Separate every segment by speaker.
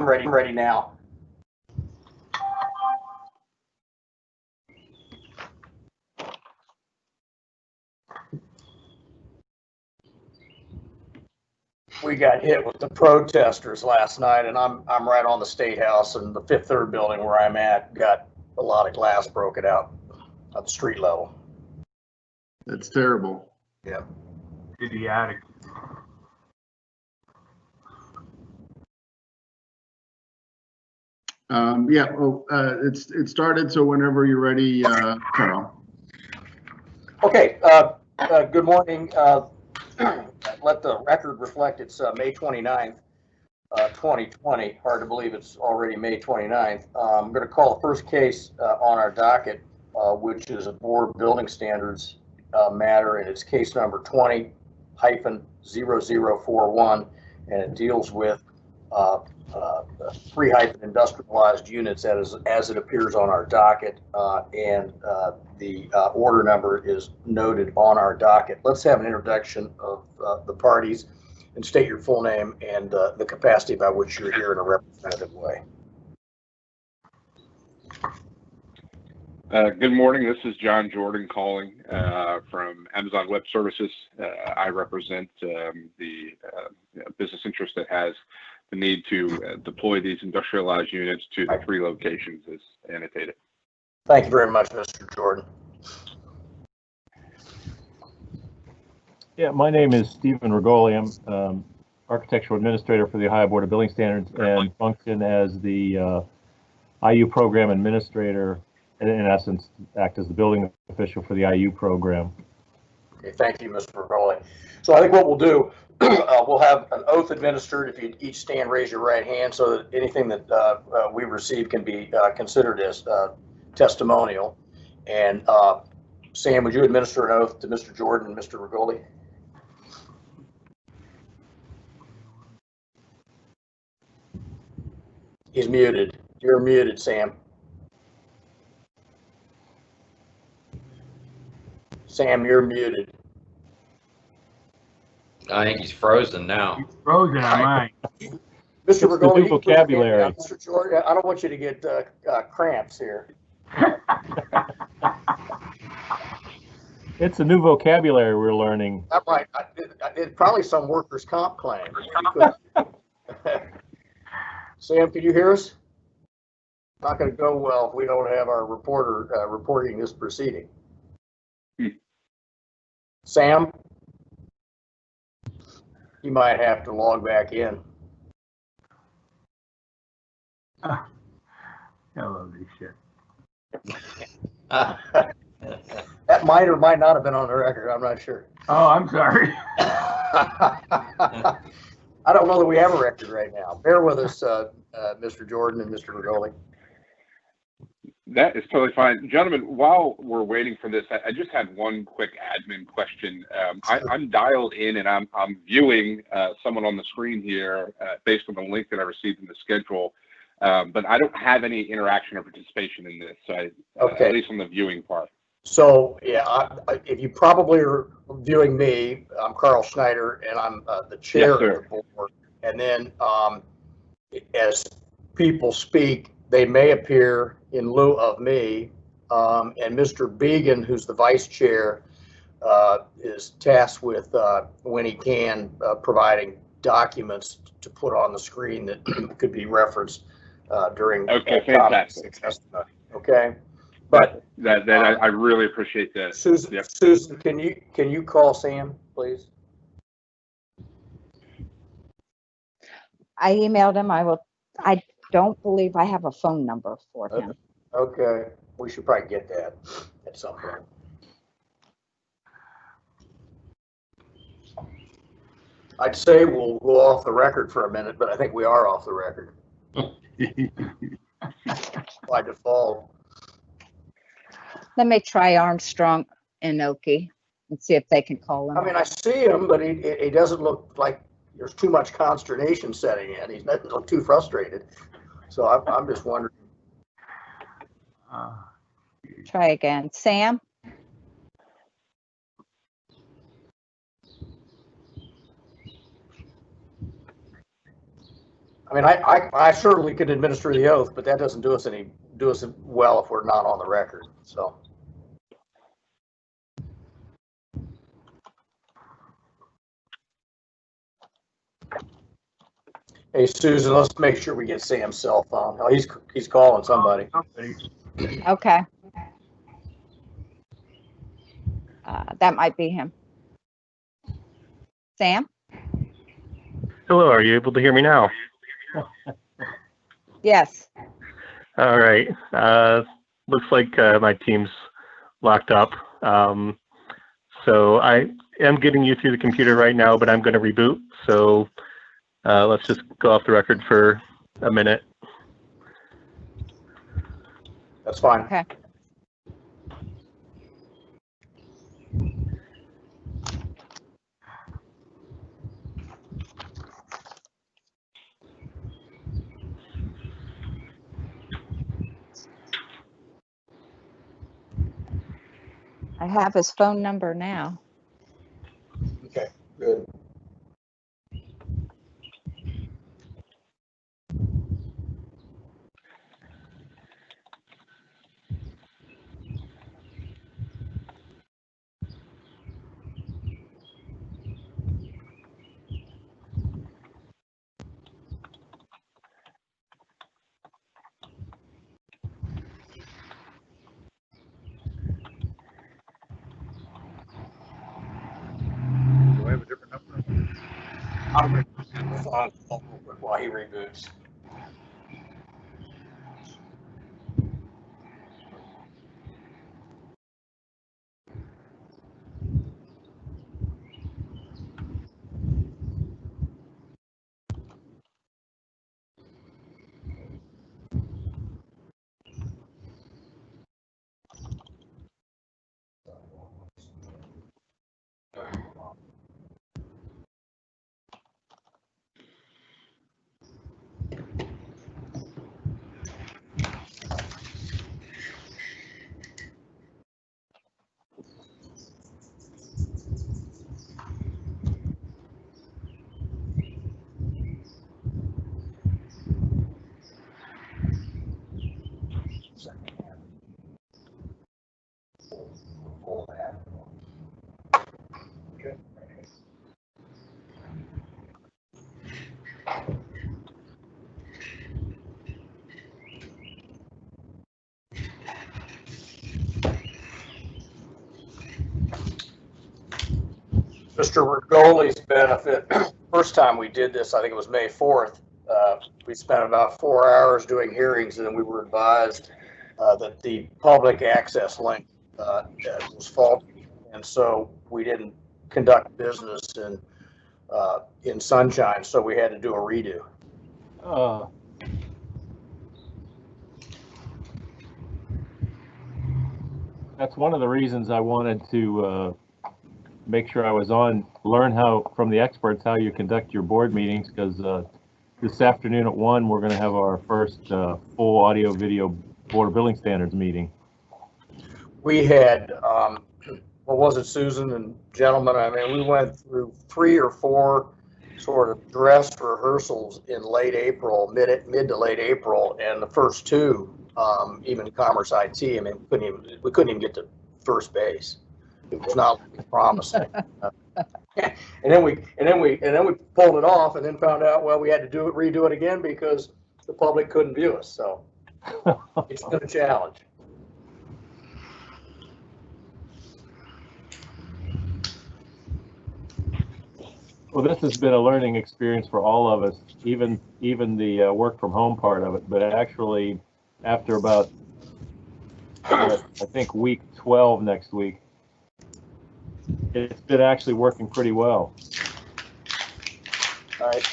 Speaker 1: I'm ready now. We got hit with the protesters last night, and I'm right on the State House, and the Fifth Third building where I'm at got a lot of glass broken out at the street level.
Speaker 2: That's terrible.
Speaker 1: Yeah.
Speaker 3: Idiotic.
Speaker 2: Yeah, well, it started, so whenever you're ready, Carl.
Speaker 1: Okay, good morning. Let the record reflect it's May 29th, 2020. Hard to believe it's already May 29th. I'm going to call the first case on our docket, which is a board building standards matter, and it's case number 20-0041, and it deals with 3 industrialized units as it appears on our docket, and the order number is noted on our docket. Let's have an introduction of the parties and state your full name and the capacity by which you're here in a representative way.
Speaker 4: Good morning. This is John Jordan calling from Amazon Web Services. I represent the business interest that has the need to deploy these industrialized units to the 3 locations as annotated.
Speaker 1: Thank you very much, Mr. Jordan.
Speaker 5: Yeah, my name is Stephen Rigoli. I'm Architectural Administrator for the Ohio Board of Building Standards and function as the IU Program Administrator, and in essence, act as the building official for the IU program.
Speaker 1: Okay, thank you, Mr. Rigoli. So I think what we'll do, we'll have an oath administered. If you each stand, raise your right hand so that anything that we receive can be considered as testimonial. And Sam, would you administer an oath to Mr. Jordan and Mr. Rigoli? He's muted. You're muted, Sam. Sam, you're muted.
Speaker 6: I think he's frozen now.
Speaker 3: He's frozen on mine.
Speaker 1: Mr. Rigoli,
Speaker 5: vocabulary.
Speaker 1: Mr. Jordan, I don't want you to get cramps here.
Speaker 5: It's a new vocabulary we're learning.
Speaker 1: That might, it's probably some workers' comp claim. Sam, can you hear us? Not going to go well if we don't have our reporter reporting this proceeding. Sam? You might have to log back in.
Speaker 3: I love this shit.
Speaker 1: That might or might not have been on the record. I'm not sure.
Speaker 3: Oh, I'm sorry.
Speaker 1: I don't know that we have a record right now. Bear with us, Mr. Jordan and Mr. Rigoli.
Speaker 4: That is totally fine. Gentlemen, while we're waiting for this, I just had one quick admin question. I'm dialed in and I'm viewing someone on the screen here based on the link that I received in the schedule, but I don't have any interaction or participation in this, so
Speaker 1: okay.
Speaker 4: At least on the viewing part.
Speaker 1: So, yeah, if you probably are viewing me, I'm Carl Schneider, and I'm the chair of the board. And then as people speak, they may appear in lieu of me, and Mr. Began, who's the vice chair, is tasked with, when he can, providing documents to put on the screen that could be referenced during
Speaker 4: fantastic
Speaker 1: testimony. Okay, but
Speaker 4: I really appreciate that.
Speaker 1: Susan,
Speaker 4: yep.
Speaker 1: Susan, can you call Sam, please?
Speaker 7: I emailed him. I don't believe I have a phone number for him.
Speaker 1: Okay, we should probably get that at some point. I'd say we'll go off the record for a minute, but I think we are off the record by default.
Speaker 7: Let me try Armstrong and Oki and see if they can call him.
Speaker 1: I mean, I see him, but he doesn't look like there's too much consternation setting in. He doesn't look too frustrated. So I'm just wondering.
Speaker 7: Try again. Sam?
Speaker 1: I mean, I certainly could administer the oath, but that doesn't do us well if we're not on the record, so. Hey, Susan, let's make sure we get Sam's cell phone. Oh, he's calling somebody.
Speaker 7: Okay. That might be him. Sam?
Speaker 8: Hello, are you able to hear me now?
Speaker 7: Yes.
Speaker 8: All right. Looks like my team's locked up. So I am getting you through the computer right now, but I'm going to reboot. So let's just go off the record for a minute.
Speaker 1: That's fine.
Speaker 7: Okay. I have his phone number now.
Speaker 1: Okay, good.
Speaker 2: Do I have a different number?
Speaker 1: I'm going to the phone real quick while he reboots. Okay. Mr. Regoli's benefit, first time we did this, I think it was May 4th, we spent about 4 hours doing hearings, and then we were advised that the public access link was faulty, and so we didn't conduct business in Sunshine, so we had to do a redo.
Speaker 5: That's one of the reasons I wanted to make sure I was on, learn how from the experts how you conduct your board meetings, because this afternoon at 1 we're going to have our first full audio video Board of Billing Standards meeting.
Speaker 1: We had, what was it, Susan and gentlemen? I mean, we went through 3 or 4 sort of dress rehearsals in late April, mid to late April, and the first 2, even Commerce IT, I mean, we couldn't even get to first base. It was not looking promising. And then we pulled it off, and then found out, well, we had to redo it again because the public couldn't view us. So it's been a challenge.
Speaker 5: Well, this has been a learning experience for all of us, even the work from home part of it. But actually, after about I think week 12 next week, it's been actually working pretty well.
Speaker 1: I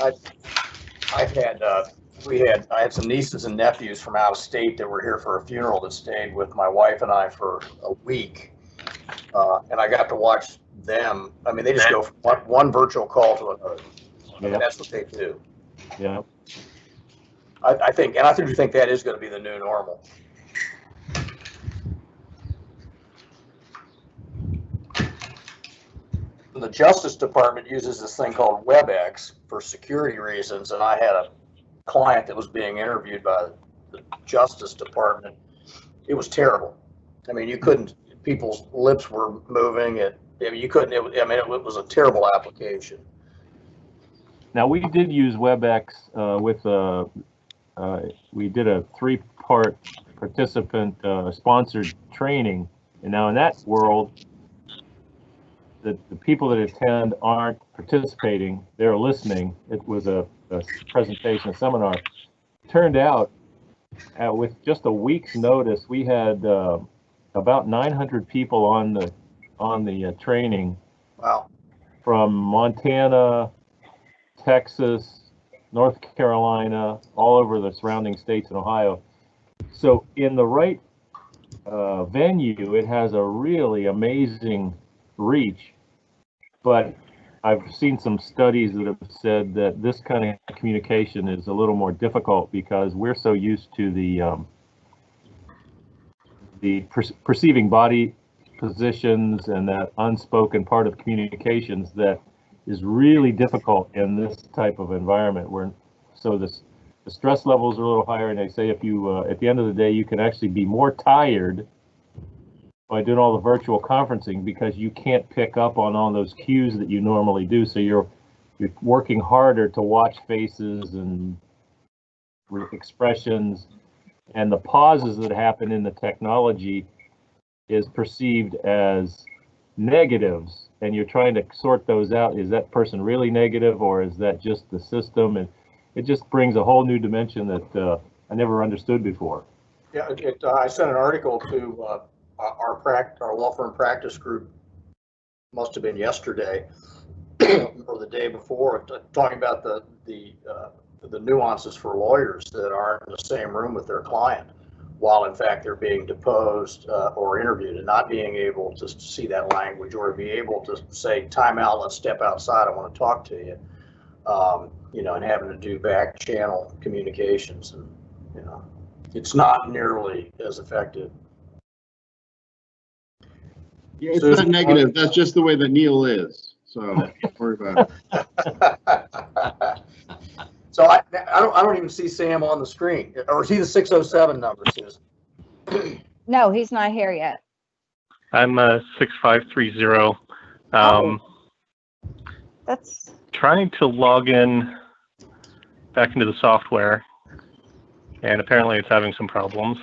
Speaker 1: had some nieces and nephews from out of state that were here for a funeral that stayed with my wife and I for a week, and I got to watch them. I mean, they just go from one virtual call to another. I mean, that's what they do.
Speaker 5: Yeah.
Speaker 1: I think that is going to be the new normal. The Justice Department uses this thing called WebEx for security reasons, and I had a client that was being interviewed by the Justice Department. It was terrible. I mean, you couldn't, people's lips were moving. I mean, you couldn't, it was a terrible application.
Speaker 5: Now, we did use WebEx we did a 3-part participant sponsored training. And now in that world, the people that attend aren't participating, they're listening. It was a presentation, a seminar. Turned out, with just a week's notice, we had about 900 people on the training.
Speaker 1: Wow.
Speaker 5: From Montana, Texas, North Carolina, all over the surrounding states and Ohio. So in the right venue, it has a really amazing reach. But I've seen some studies that have said that this kind of communication is a little more difficult because we're so used to the perceiving body positions and that unspoken part of communications that is really difficult in this type of environment. So the stress levels are a little higher, and they say if you at the end of the day you can actually be more tired by doing all the virtual conferencing because you can't pick up on all those cues that you normally do. So you're working harder to watch faces and expressions, and the pauses that happen in the technology is perceived as negatives, and you're trying to sort those out. Is that person really negative, or is that just the system? And it just brings a whole new dimension that I never understood before.
Speaker 1: Yeah, I sent an article to our law firm practice group, must have been yesterday or the day before, talking about the nuances for lawyers that aren't in the same room with their client, while in fact they're being deposed or interviewed, and not being able to see that language or be able to say, time out, let's step outside, I want to talk to you, and having to do back channel communications, and it's not nearly as effective.
Speaker 2: Yeah, it's not negative. That's just the way that Neil is. So don't worry about it.
Speaker 1: So I don't even see Sam on the screen, or is he the 607 number, Susan?
Speaker 7: No, he's not here yet.
Speaker 8: I'm 6530.
Speaker 7: That's
Speaker 8: Trying to log in back into the software, and apparently it's having some problems.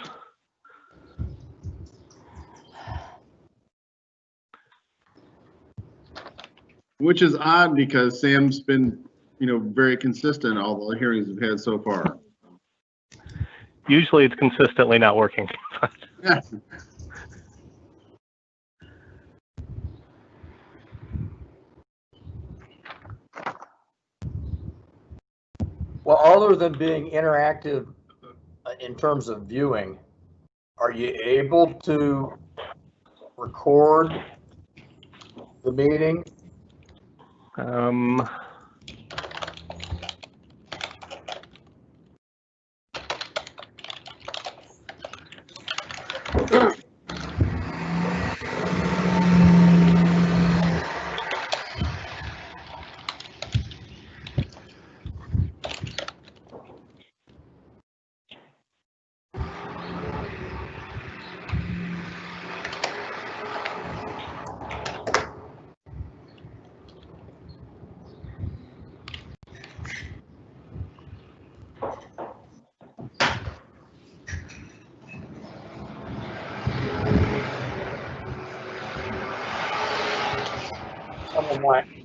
Speaker 2: Which is odd because Sam's been, very consistent all the hearings we've had so far.
Speaker 8: Usually it's consistently not working.
Speaker 2: Yeah.
Speaker 1: Well, other than being interactive in terms of viewing, are you able to record the meeting?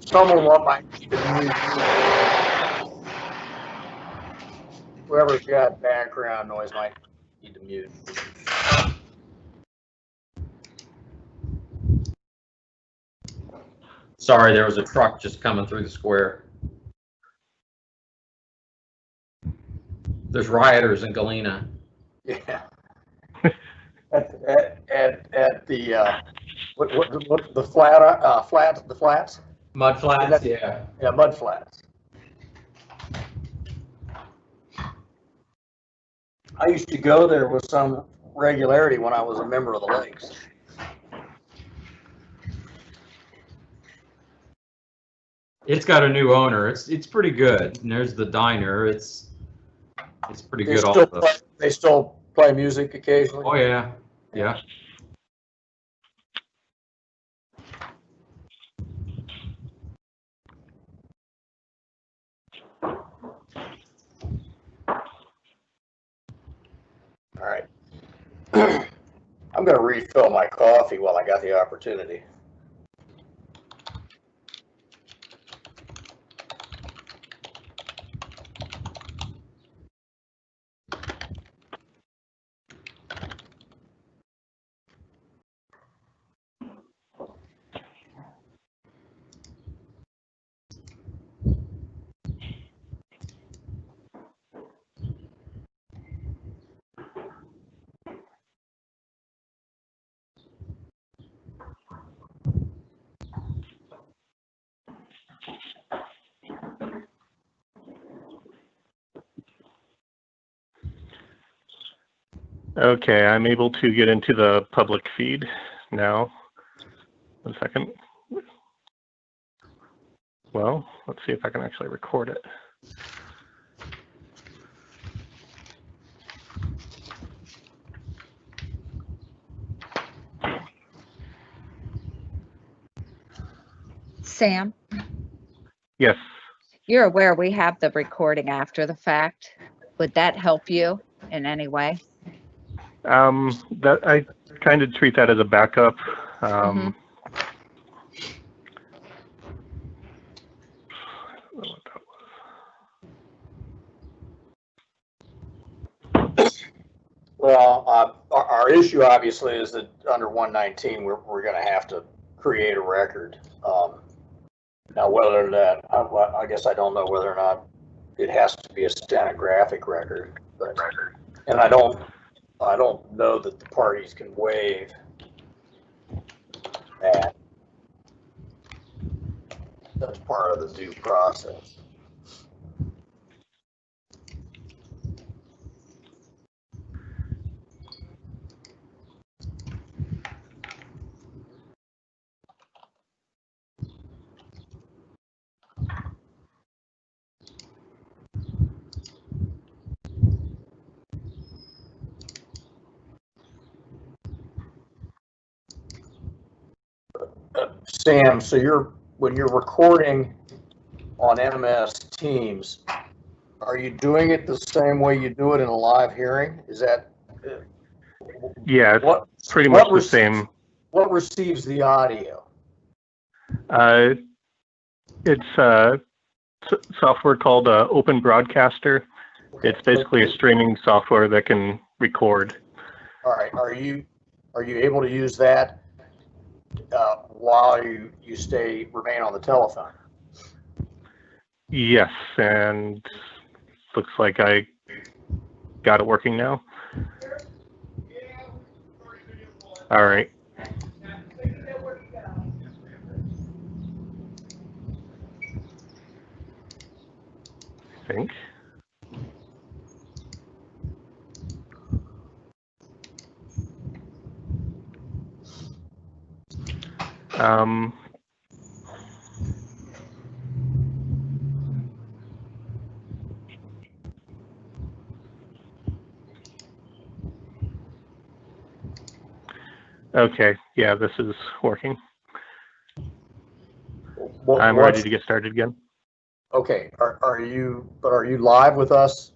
Speaker 1: Someone might need to mute. Whoever's got background noise might need to mute.
Speaker 6: Sorry, there was a truck just coming through the square. There's rioters in Galena.
Speaker 1: Yeah. At the what the flats?
Speaker 6: Mud flats, yeah.
Speaker 1: Yeah, mud flats. I used to go there with some regularity when I was a member of the Lakes.
Speaker 6: It's got a new owner. It's pretty good. And there's the diner. It's It's pretty
Speaker 1: They
Speaker 6: good
Speaker 1: still
Speaker 6: also.
Speaker 1: they still play music occasionally?
Speaker 6: Oh, yeah. Yeah.
Speaker 1: All right. I'm going to refill my coffee while I got the opportunity.
Speaker 8: Okay, I'm able to get into the public feed now. 1 second. Well, let's see if I can actually record it.
Speaker 7: Sam,
Speaker 8: Yes.
Speaker 7: you're aware we have the recording after the fact. Would that help you in any way?
Speaker 8: That I kind of treat that as a backup.
Speaker 7: Mhm.
Speaker 1: Well, our issue obviously is that under 119, we're going to have to create a record. Now, whether that, I guess I don't know whether or not it has to be a stenographic record, but, and I don't know that the parties can waive that. That's part of the due process. Sam, so when you're recording on MS Teams, are you doing it the same way you do it in a live hearing? Is that
Speaker 8: Yeah, it's
Speaker 1: what
Speaker 8: pretty much the same.
Speaker 1: What receives the audio?
Speaker 8: It's software called Open Broadcaster.
Speaker 1: Okay.
Speaker 8: It's basically a streaming software that can record.
Speaker 1: All right. Are you able to use that while you remain on the telephone?
Speaker 8: Yes, and looks like I got it working now. All right. I think. Okay, yeah, this is working. I'm ready to get started again.
Speaker 1: Okay, are you live with us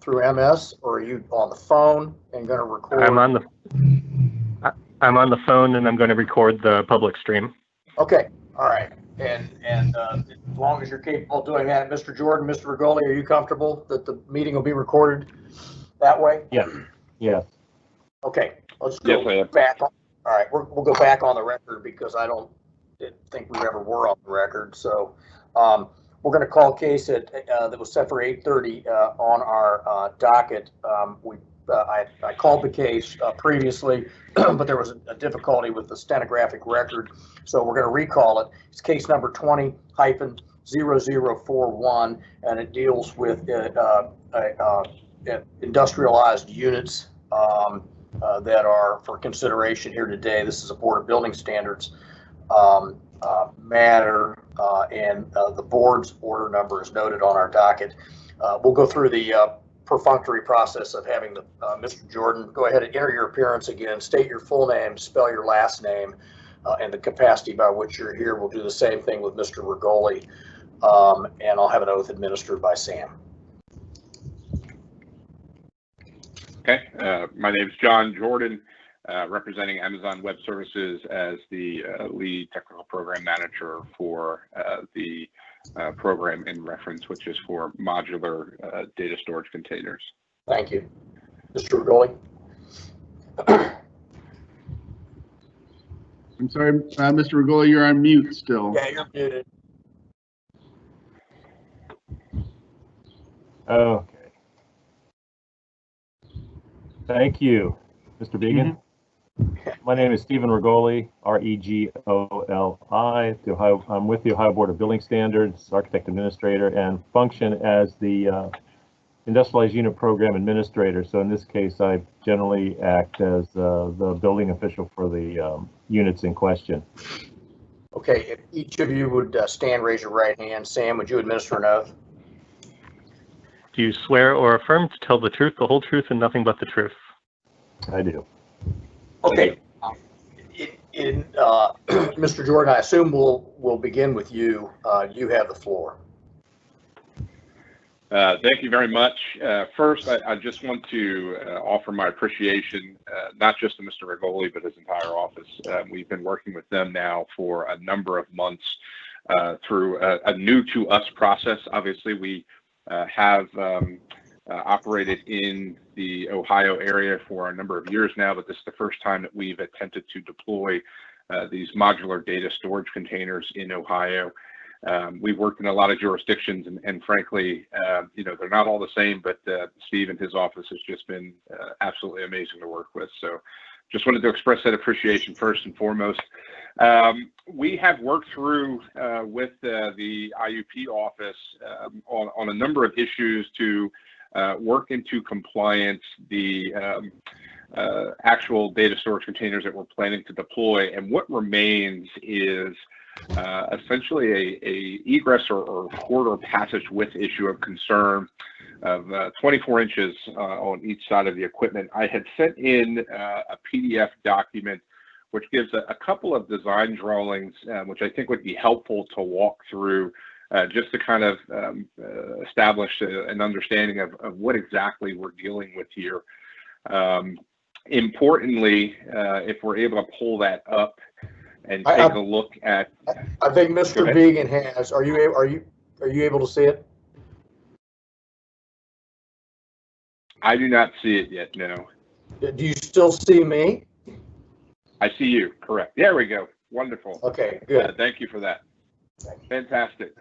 Speaker 1: through MS, or are you on the phone and going to record?
Speaker 8: I'm on the phone and I'm going to record the public stream.
Speaker 1: Okay, all right, and as long as you're capable of doing that, Mr. Jordan, Mr. Rigoli, are you comfortable that the meeting will be recorded that way?
Speaker 5: Yes. Yes.
Speaker 1: Okay, let's go back. All right, we'll go back on the record because I don't think we ever were on the record. So we're going to call a case that was set for 8:30 on our docket. I called the case previously, but there was a difficulty with the stenographic record. So we're going to recall it. It's case number 20-0041, and it deals with industrialized units that are for consideration here today. This is a Board of Building Standards matter, and the board's order number is noted on our docket. We'll go through the perfunctory process of having the Mr. Jordan go ahead and enter your appearance again, state your full name, spell your last name, and the capacity by which you're here. We'll do the same thing with Mr. Rigoli, and I'll have an oath administered by Sam.
Speaker 4: Okay, my name is John Jordan, representing Amazon Web Services as the lead technical program manager for the program in reference, which is for modular data storage containers.
Speaker 1: Thank you. Mr. Rigoli?
Speaker 2: I'm sorry, Mr. Rigoli, you're on mute still.
Speaker 1: Yeah, you're muted.
Speaker 5: Okay. Thank you, Mr. Began. My name is Stephen Rigoli, R-E-G-O-L-I. I'm with the Ohio Board of Building Standards, Architect Administrator, and function as the Industrialized Unit Program Administrator. So in this case, I generally act as the building official for the units in question.
Speaker 1: Okay, if each of you would stand, raise your right hand. Sam, would you administer an oath?
Speaker 8: Do you swear or affirm to tell the truth, the whole truth, and nothing but the truth?
Speaker 5: I do.
Speaker 1: Okay. Mr. Jordan, I assume we'll begin with you. You have the floor.
Speaker 4: Thank you very much. First, I just want to offer my appreciation, not just to Mr. Rigoli, but his entire office. We've been working with them now for a number of months through a new to us process. Obviously, we have operated in the Ohio area for a number of years now, but this is the first time that we've attempted to deploy these modular data storage containers in Ohio. We've worked in a lot of jurisdictions, and frankly, they're not all the same, but Steve and his office has just been absolutely amazing to work with. So just wanted to express that appreciation first and foremost. We have worked through with the IUP office on a number of issues to work into compliance the actual data storage containers that we're planning to deploy. And what remains is essentially a egress or corridor passage width issue of concern of 24 inches on each side of the equipment. I had sent in a PDF document which gives a couple of design drawings, which I think would be helpful to walk through just to kind of establish an understanding of what exactly we're dealing with here. Importantly, if we're able to pull that up and take a look at,
Speaker 1: I think Mr. Began has. Are you able to see it?
Speaker 4: I do not see it yet. No.
Speaker 1: Do you still see me?
Speaker 4: I see you. Correct. There we go. Wonderful.
Speaker 1: Okay. Good.
Speaker 4: Thank you for that. Fantastic.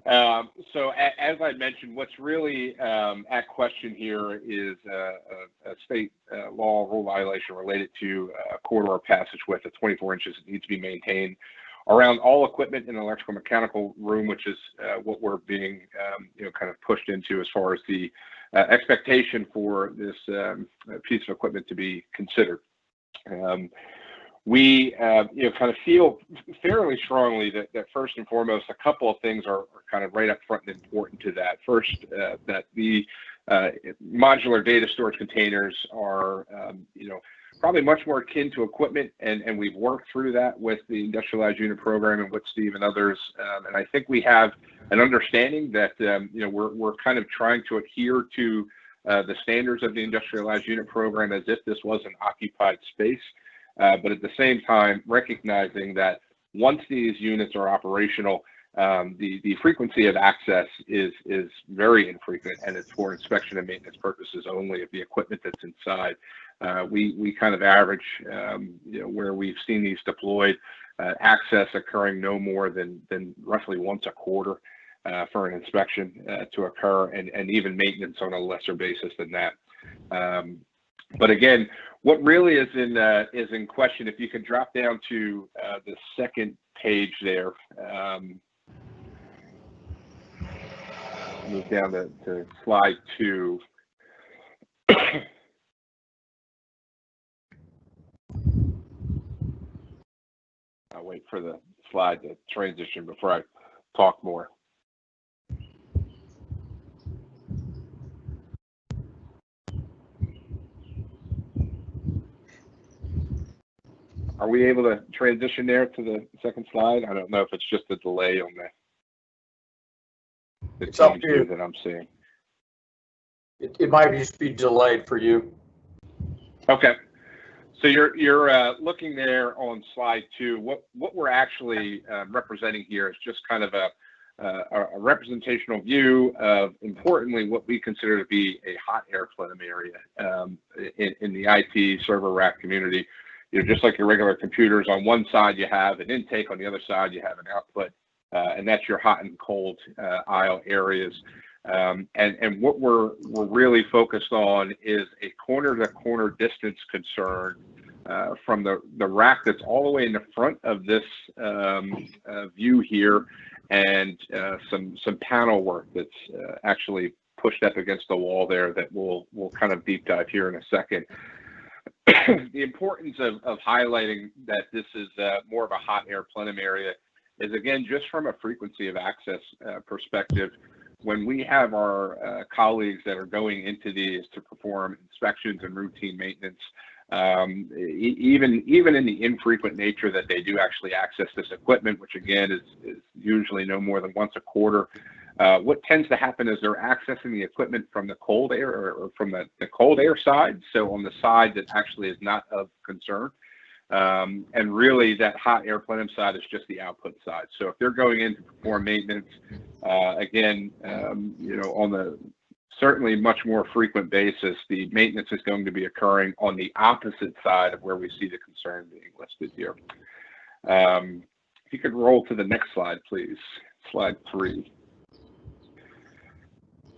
Speaker 4: So as I mentioned, what's really at question here is a state law rule violation related to a corridor passage width of 24 inches that needs to be maintained around all equipment in the electrical mechanical room, which is what we're being kind of pushed into as far as the expectation for this piece of equipment to be considered. We kind of feel fairly strongly that first and foremost, a couple of things are kind of right up front and important to that. First, that the modular data storage containers are, probably much more akin to equipment, and we've worked through that with the Industrialized Unit Program and with Steve and others. And I think we have an understanding that, we're kind of trying to adhere to the standards of the Industrialized Unit Program as if this was an occupied space. But at the same time, recognizing that once these units are operational, the frequency of access is very infrequent, and it's for inspection and maintenance purposes only of the equipment that's inside. We kind of average, where we've seen these deployed, access occurring no more than roughly once a quarter for an inspection to occur, and even maintenance on a lesser basis than that. But again, what really is in question, if you can drop down to the second page there, move down to slide 2. I'll wait for the slide to transition before I talk more. Are we able to transition there to the second slide? I don't know if it's just a delay on the
Speaker 1: It's up
Speaker 4: team
Speaker 1: to you.
Speaker 4: view that I'm seeing.
Speaker 1: It might just be delayed for you.
Speaker 4: Okay. So you're looking there on slide 2. What we're actually representing here is just kind of a representational view of, importantly, what we consider to be a hot air plenum area in the IT server rack community. You know, just like your regular computers, on one side you have an intake, on the other side you have an output, and that's your hot and cold aisle areas. And what we're really focused on is a corner-to-corner distance concern from the rack that's all the way in the front of this view here, and some panel work that's actually pushed up against the wall there that we'll kind of deep dive here in a second. The importance of highlighting that this is more of a hot air plenum area is, again, just from a frequency of access perspective. When we have our colleagues that are going into these to perform inspections and routine maintenance, even in the infrequent nature that they do actually access this equipment, which again is usually no more than once a quarter, what tends to happen is they're accessing the equipment from the cold air or from the cold air side, so on the side that actually is not of concern. And really that hot air plenum side is just the output side. So if they're going in to perform maintenance, again, you know, on the certainly much more frequent basis, the maintenance is going to be occurring on the opposite side of where we see the concern being listed here. If you could roll to the next slide, please, slide 3.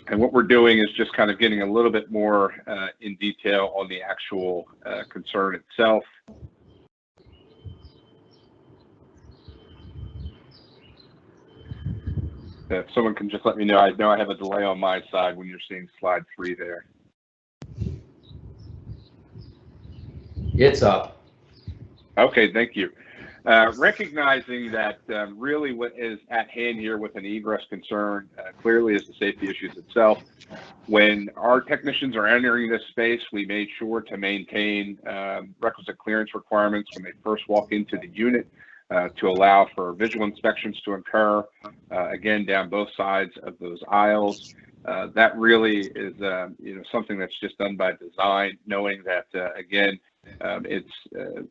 Speaker 4: And what we're doing is just kind of getting a little bit more in detail on the actual concern itself. If someone can just let me know. I know I have a delay on my side when you're seeing slide 3 there.
Speaker 6: It's up.
Speaker 4: Okay, thank you. Recognizing that really what is at hand here with an egress concern clearly is the safety issues itself. When our technicians are entering this space, we made sure to maintain requisite clearance requirements when they first walk into the unit to allow for visual inspections to occur, again, down both sides of those aisles. That really is you know, something that's just done by design, knowing that, again, it's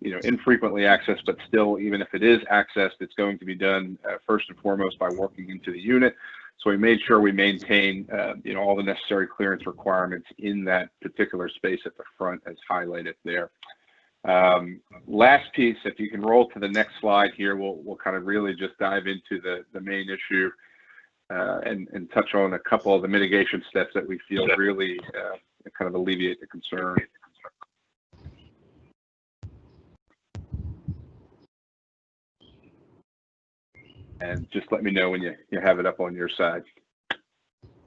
Speaker 4: you know, infrequently accessed, but still, even if it is accessed, it's going to be done first and foremost by walking into the unit. So we made sure we maintain you know, all the necessary clearance requirements in that particular space at the front, as highlighted there. Last piece, if you can roll to the next slide here, we'll kind of really just dive into the main issue and touch on a couple of the mitigation steps that we feel really kind of alleviate the concern. And just let me know when you have it up on your side.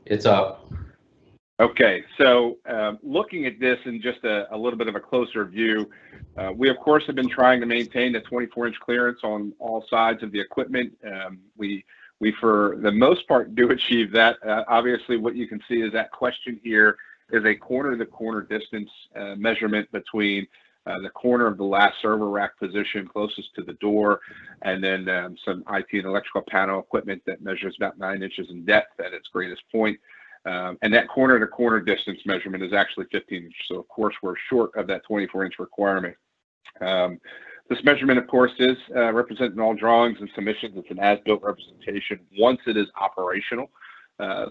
Speaker 6: It's up.
Speaker 4: Okay, so looking at this in just a little bit of a closer view, we of course have been trying to maintain the 24-inch clearance on all sides of the equipment. We for the most part do achieve that. Obviously, what you can see is that question here is a corner-to-corner distance measurement between the corner of the last server rack position closest to the door, and then some IT and electrical panel equipment that measures about 9 inches in depth at its greatest point. And that corner-to-corner distance measurement is actually 15 inches. So, of course, we're short of that 24-inch requirement. This measurement, of course, is represented in all drawings and submissions. It's an as-built representation once it is operational.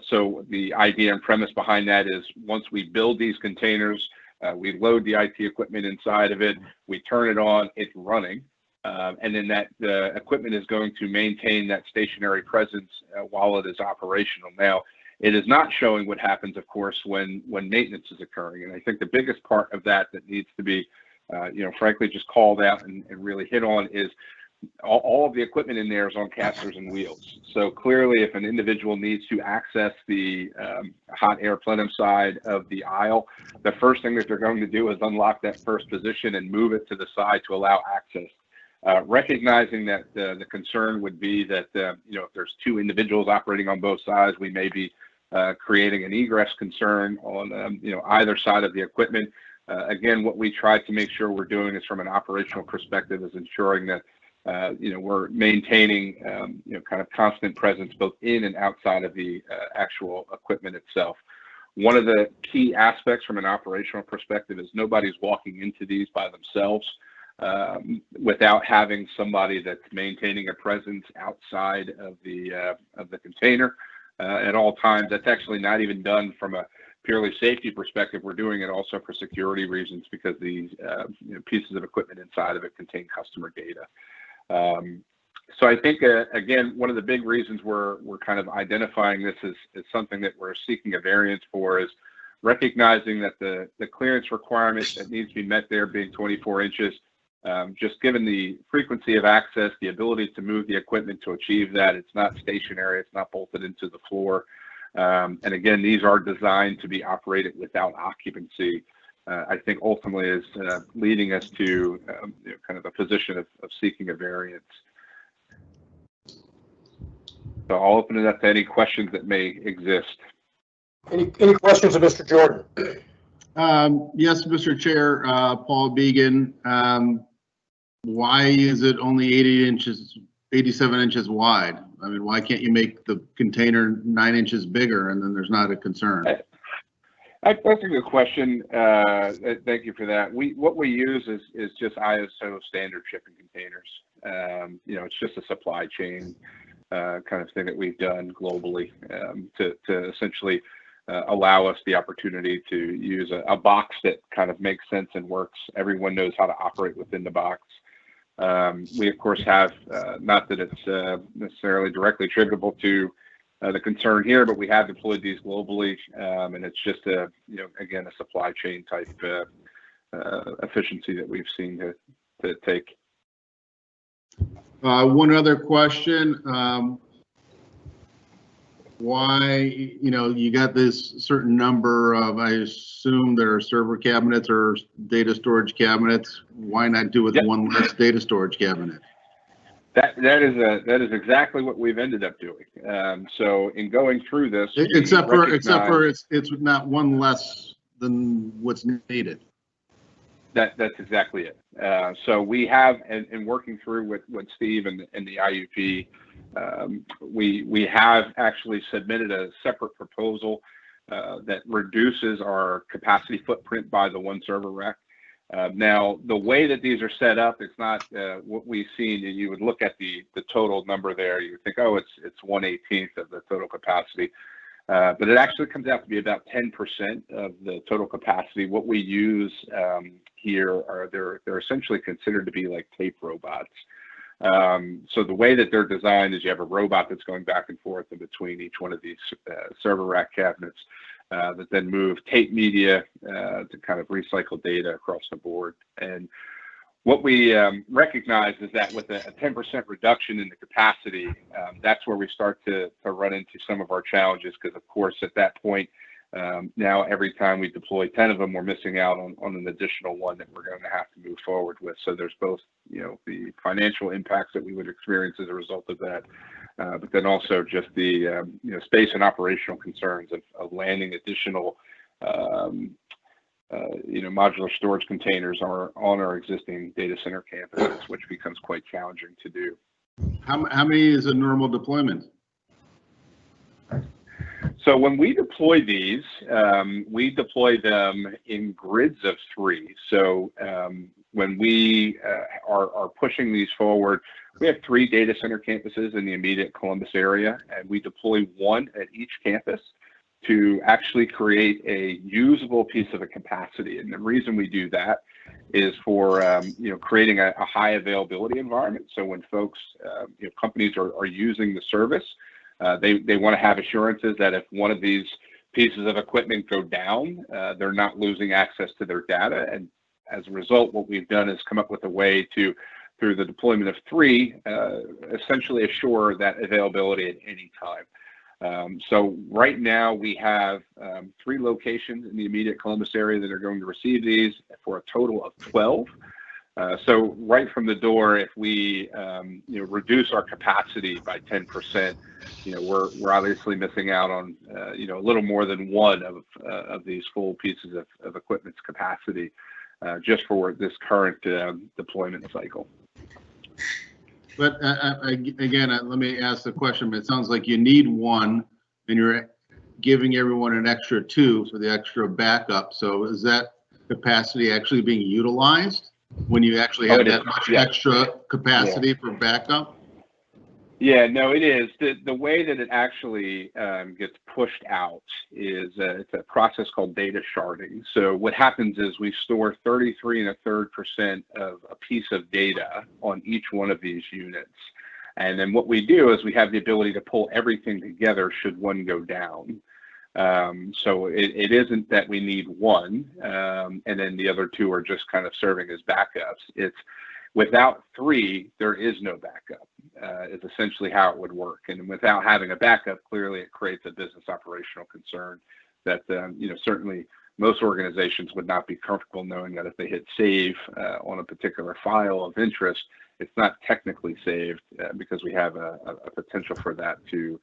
Speaker 4: So the idea and premise behind that is once we build these containers, we load the IT equipment inside of it, we turn it on, it's running, and then that the equipment is going to maintain that stationary presence while it is operational. Now, it is not showing what happens, of course, when maintenance is occurring, and I think the biggest part of that needs to be, you know, frankly, just called out and really hit on is all of the equipment in there is on casters and wheels. So clearly, if an individual needs to access the hot air plenum side of the aisle, the first thing that they're going to do is unlock that first position and move it to the side to allow access. Recognizing that the concern would be that, you know, if there's 2 individuals operating on both sides, we may be creating an egress concern on, you know, either side of the equipment. Again, what we try to make sure we're doing is from an operational perspective is ensuring that we're maintaining kind of constant presence both in and outside of the actual equipment itself. One of the key aspects from an operational perspective is nobody's walking into these by themselves without having somebody that's maintaining a presence outside of the container at all times. That's actually not even done from a purely safety perspective. We're doing it also for security reasons because these pieces of equipment inside of it contain customer data. So I think, again, one of the big reasons we're kind of identifying this as something that we're seeking a variance for is recognizing that the clearance requirement that needs to be met there being 24 inches, just given the frequency of access, the ability to move the equipment to achieve that, it's not stationary, it's not bolted into the floor. And again, these are designed to be operated without occupancy. I think ultimately is leading us to kind of a position of seeking a variance. So I'll open it up to any questions that may exist.
Speaker 1: Any questions of Mr. Jordan?
Speaker 2: Yes, Mr. Chair, Paul Began. Why is it only 87 inches wide? I mean, why can't you make the container 9 inches bigger and then there's not a concern?
Speaker 4: That's a good question. Thank you for that. What we use is just ISO standard shipping containers. It's just a supply chain kind of thing that we've done globally to essentially allow us the opportunity to use a box that kind of makes sense and works. Everyone knows how to operate within the box. We, of course, have, not that it's necessarily directly attributable to the concern here, but we have deployed these globally, and it's just again, a supply chain type efficiency that we've seen to take.
Speaker 2: One other question. Why, you got this certain number of, I assume there are server cabinets or data storage cabinets. Why not do with one less data storage cabinet?
Speaker 4: That is exactly what we've ended up doing. So in going through this,
Speaker 2: except for it's not one less than what's needed.
Speaker 4: That's exactly it. So we have, and working through with Steve and the IUP, we have actually submitted a separate proposal that reduces our capacity footprint by the one server rack. Now, the way that these are set up, it's not what we've seen. And you would look at the total number there, you would think, oh, it's 1/18 of the total capacity. But it actually comes out to be about 10% of the total capacity. What we use here are they're essentially considered to be like tape robots. So the way that they're designed is you have a robot that's going back and forth in between each one of these server rack cabinets that then move tape media to kind of recycle data across the board. And what we recognize is that with a 10% reduction in the capacity, that's where we start to run into some of our challenges, because of course at that point, now every time we deploy 10 of them, we're missing out on an additional one that we're going to have to move forward with. So there's both, the financial impacts that we would experience as a result of that, but then also just the, space and operational concerns of landing additional, modular storage containers on our existing data center campuses, which becomes quite challenging to do.
Speaker 2: How many is a normal deployment?
Speaker 4: So when we deploy these, we deploy them in grids of 3. So when we are pushing these forward, we have 3 data center campuses in the immediate Columbus area, and we deploy 1 at each campus to actually create a usable piece of a capacity. And the reason we do that is for creating a high availability environment. So when folks, companies are using the service, they want to have assurances that if one of these pieces of equipment go down, they're not losing access to their data. And as a result, what we've done is come up with a way to, through the deployment of 3, essentially assure that availability at any time. So right now we have 3 locations in the immediate Columbus area that are going to receive these for a total of 12. So right from the door, if we reduce our capacity by 10%, we're obviously missing out on a little more than one of these full pieces of equipment's capacity just for this current deployment cycle.
Speaker 2: But again, let me ask the question, but it sounds like you need one and you're giving everyone an extra two for the extra backup. So is that capacity actually being utilized when you actually have that much extra capacity for backup?
Speaker 4: Yeah, no, it is. The way that it actually gets pushed out is it's a process called data sharding. So what happens is we store 33 1/3% of a piece of data on each one of these units. And then what we do is we have the ability to pull everything together should one go down. So it isn't that we need one and then the other two are just kind of serving as backups. It's without three, there is no backup, is essentially how it would work. And without having a backup, clearly it creates a business operational concern that, certainly most organizations would not be comfortable knowing that if they hit save on a particular file of interest, it's not technically saved because we have a potential for that to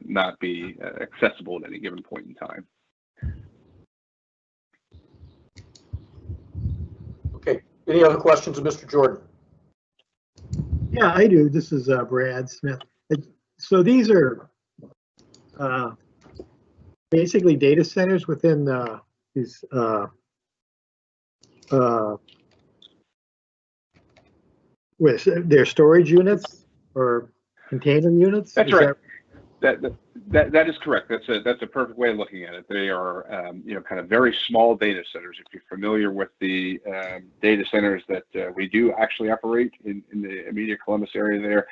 Speaker 4: not be accessible at any given point in time.
Speaker 1: Okay. Any other questions of Mr. Jordan?
Speaker 9: Yeah, I do. This is Brad Smith. So these are basically data centers within these with their storage units or container units?
Speaker 4: That's right. That is correct. That's a perfect way of looking at it. They are kind of very small data centers. If you're familiar with the data centers that we do actually operate in the immediate Columbus area there,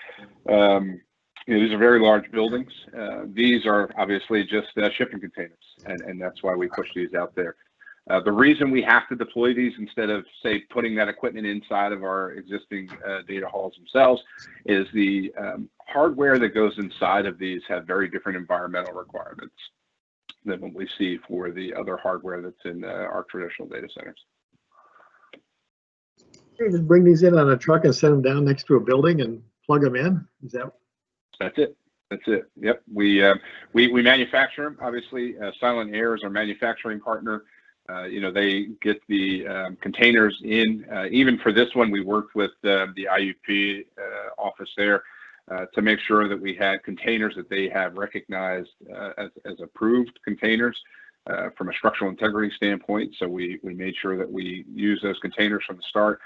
Speaker 4: these are very large buildings. These are obviously just shipping containers, and that's why we push these out there. The reason we have to deploy these instead of, say, putting that equipment inside of our existing data halls themselves is the hardware that goes inside of these have very different environmental requirements than what we see for the other hardware that's in our traditional data centers.
Speaker 9: You just bring these in on a truck and set them down next to a building and plug them in? Is that?
Speaker 4: That's it. That's it. Yep. We manufacture them. Obviously, Silent Air is our manufacturing partner. They get the containers in. Even for this one, we worked with the IUP office there to make sure that we had containers that they have recognized as approved containers from a structural integrity standpoint. So we made sure that we use those containers from the start.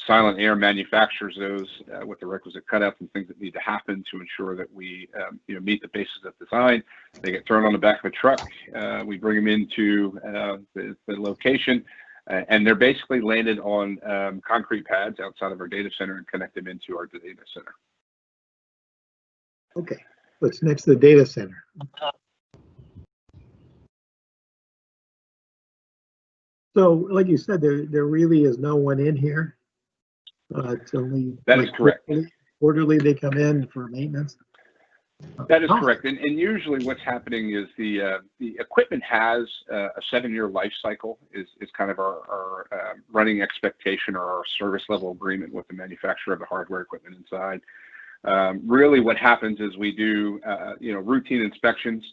Speaker 4: Silent Air manufactures those with the requisite cutouts and things that need to happen to ensure that we meet the basis of design. They get thrown on the back of a truck. We bring them into the location, and they're basically landed on concrete pads outside of our data center and connect them into our data center.
Speaker 9: Okay, what's next to the data center? So, like you said, there really is no one in here. It's only
Speaker 4: that is correct.
Speaker 9: Quarterly they come in for maintenance.
Speaker 4: That is correct, and usually what's happening is the equipment has a 7-year life cycle is kind of our running expectation or our service level agreement with the manufacturer of the hardware equipment inside. Really, what happens is we do routine inspections.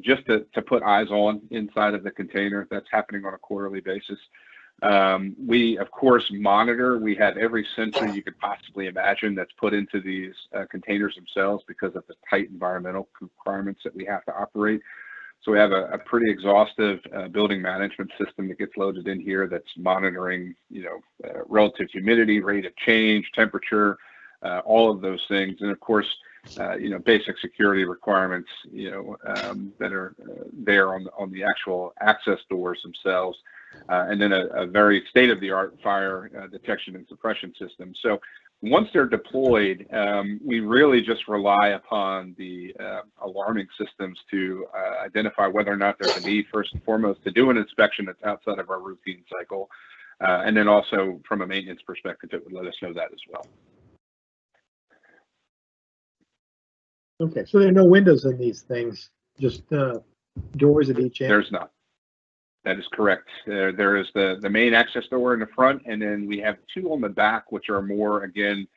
Speaker 4: Just to put eyes on inside of the container. That's happening on a quarterly basis. We, of course, monitor. We have every sensor you could possibly imagine that's put into these containers themselves because of the tight environmental requirements that we have to operate. So we have a pretty exhaustive building management system that gets loaded in here that's monitoring, relative humidity, rate of change, temperature, all of those things. And of course, basic security requirements, that are there on the actual access doors themselves, and then a very state-of-the-art fire detection and suppression system. So once they're deployed, we really just rely upon the alarming systems to identify whether or not there's a need, first and foremost, to do an inspection that's outside of our routine cycle, and then also from a maintenance perspective, it would let us know that as well.
Speaker 9: Okay, so there are no windows in these things, just doors at each end?
Speaker 4: There's not. That is correct. There is the main access door in the front, and then we have 2 on the back, which are more, again,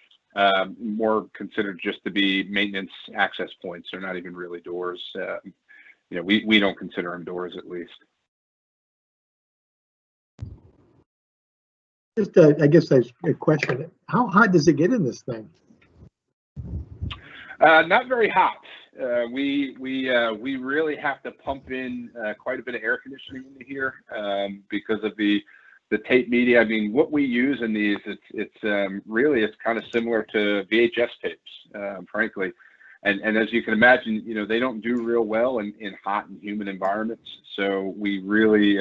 Speaker 4: more considered just to be maintenance access points. They're not even really doors. You know, we don't consider them doors, at least.
Speaker 9: Just, I guess a question. How hot does it get in this thing?
Speaker 4: Not very hot. We really have to pump in quite a bit of air conditioning into here because of the tape media. I mean, what we use in these, it's really kind of similar to VHS tapes, frankly. And as you can imagine, you know, they don't do real well in hot and humid environments. So we really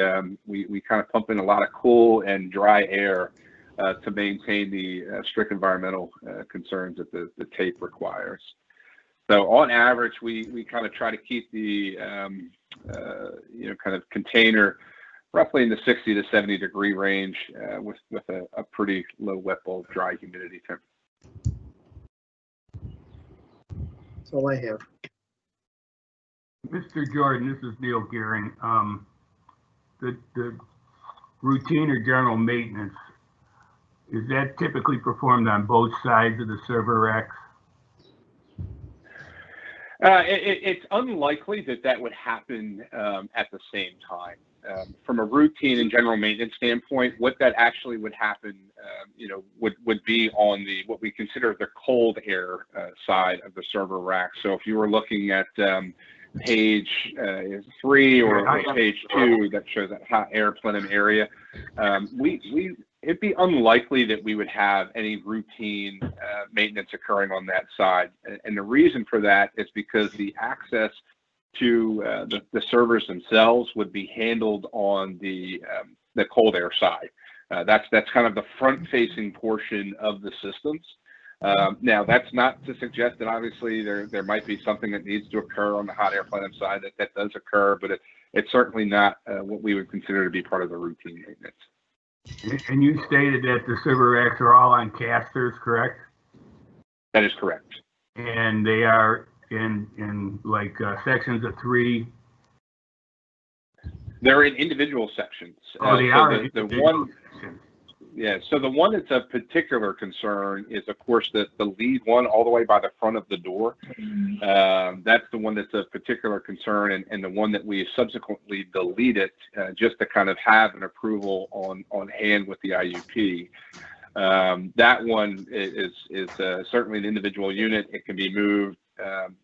Speaker 4: we kind of pump in a lot of cool and dry air to maintain the strict environmental concerns that the tape requires. So on average, we kind of try to keep the you know, kind of container roughly in the 60 to 70 degree range with a pretty low wet bulb dry humidity temp.
Speaker 9: That's all I have.
Speaker 3: Mr. Jordan, this is Neil Gearing. The routine or general maintenance, is that typically performed on both sides of the server racks?
Speaker 4: It's unlikely that would happen at the same time. From a routine and general maintenance standpoint, what that actually would happen, you know, would be on what we consider the cold air side of the server rack. So if you were looking at page 3 or page 2 that shows that hot air plenum area, it'd be unlikely that we would have any routine maintenance occurring on that side. And the reason for that is because the access to the servers themselves would be handled on the cold air side. That's kind of the front-facing portion of the systems. Now, that's not to suggest that obviously there might be something that needs to occur on the hot air plenum side that does occur, but it's certainly not what we would consider to be part of the routine maintenance.
Speaker 3: And you stated that the server racks are all on casters, correct?
Speaker 4: That is correct.
Speaker 3: And they are in like sections of 3.
Speaker 4: They're in individual sections.
Speaker 3: Oh, they are
Speaker 4: the one. Yeah, so the one that's of particular concern is, of course, the lead one all the way by the front of the door. That's the one that's of particular concern, and the one that we subsequently deleted just to kind of have an approval on hand with the IUP. That one is certainly an individual unit. It can be moved,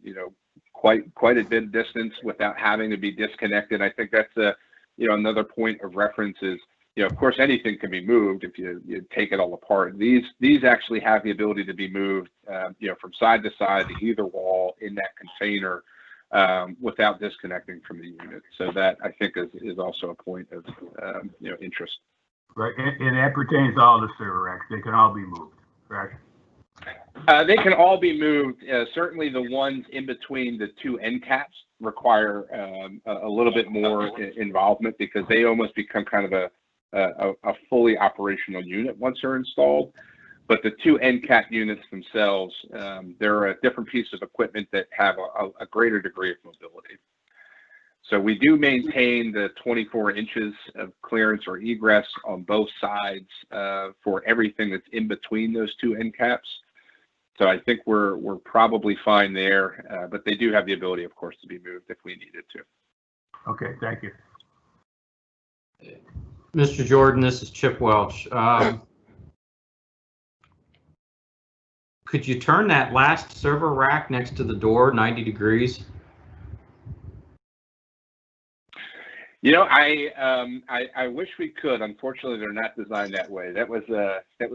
Speaker 4: you know, quite a bit of distance without having to be disconnected. I think that's you know, another point of reference is, you know, of course, anything can be moved if you take it all apart. These actually have the ability to be moved, you know, from side to side to either wall in that container without disconnecting from the unit. So that, I think, is also a point of you know, interest.
Speaker 3: Right, and that pertains to all the server racks. They can all be moved, correct?
Speaker 4: They can all be moved. Certainly, the ones in between the 2 end caps require a little bit more involvement because they almost become kind of a fully operational unit once they're installed. But the 2 end cap units themselves, they're a different piece of equipment that have a greater degree of mobility. So we do maintain the 24 inches of clearance or egress on both sides for everything that's in between those 2 end caps. So I think we're probably fine there, but they do have the ability, of course, to be moved if we needed to.
Speaker 3: Okay, thank you.
Speaker 6: Mr. Jordan, this is Chip Welch. Could you turn that last server rack next to the door 90 degrees?
Speaker 4: You know, I wish we could. Unfortunately, they're not designed that way. That was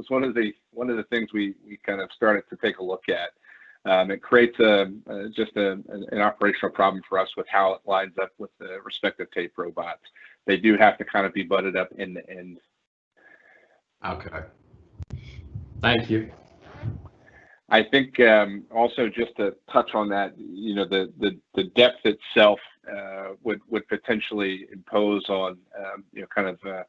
Speaker 4: one of the things we kind of started to take a look at. It creates just an operational problem for us with how it lines up with the respective tape robots. They do have to kind of be butted up end to end.
Speaker 6: Okay. Thank you.
Speaker 4: I think also just to touch on that, you know, the depth itself would potentially impose on you know, kind of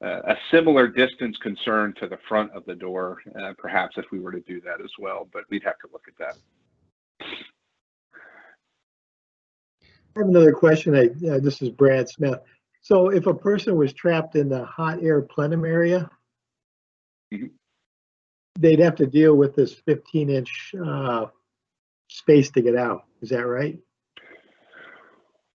Speaker 4: a similar distance concern to the front of the door, perhaps if we were to do that as well, but we'd have to look at that.
Speaker 9: I have another question. This is Brad Smith. So if a person was trapped in the hot air plenum area,
Speaker 4: Mhm.
Speaker 9: they'd have to deal with this 15-inch space to get out. Is that right?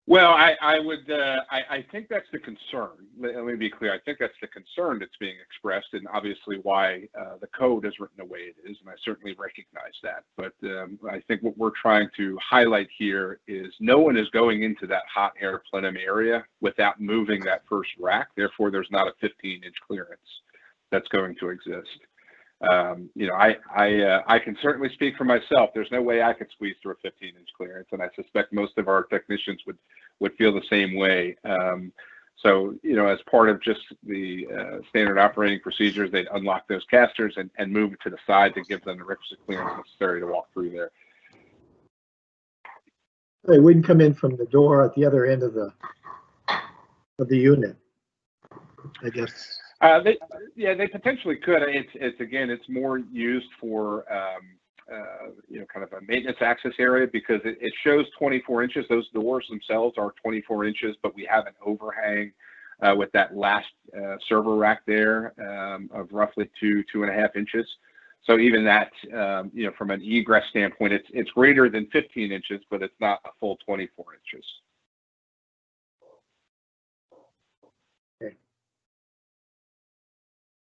Speaker 4: Well, I would, I think that's the concern. Let me be clear. I think that's the concern that's being expressed, and obviously why the code is written the way it is, and I certainly recognize that. But I think what we're trying to highlight here is no one is going into that hot air plenum area without moving that first rack. Therefore, there's not a 15-inch clearance that's going to exist. You know, I can certainly speak for myself. There's no way I could squeeze through a 15-inch clearance, and I suspect most of our technicians would feel the same way. So, you know, as part of just the standard operating procedures, they'd unlock those casters and move it to the side to give them the requisite clearance necessary to walk through there.
Speaker 9: They wouldn't come in from the door at the other end of the unit, I guess.
Speaker 4: They potentially could. It's more used for you know, kind of a maintenance access area, because it shows 24 inches. Those doors themselves are 24 inches, but we have an overhang with that last server rack there of roughly 2.5 inches. So even that, you know, from an egress standpoint, it's greater than 15 inches, but it's not a full 24 inches.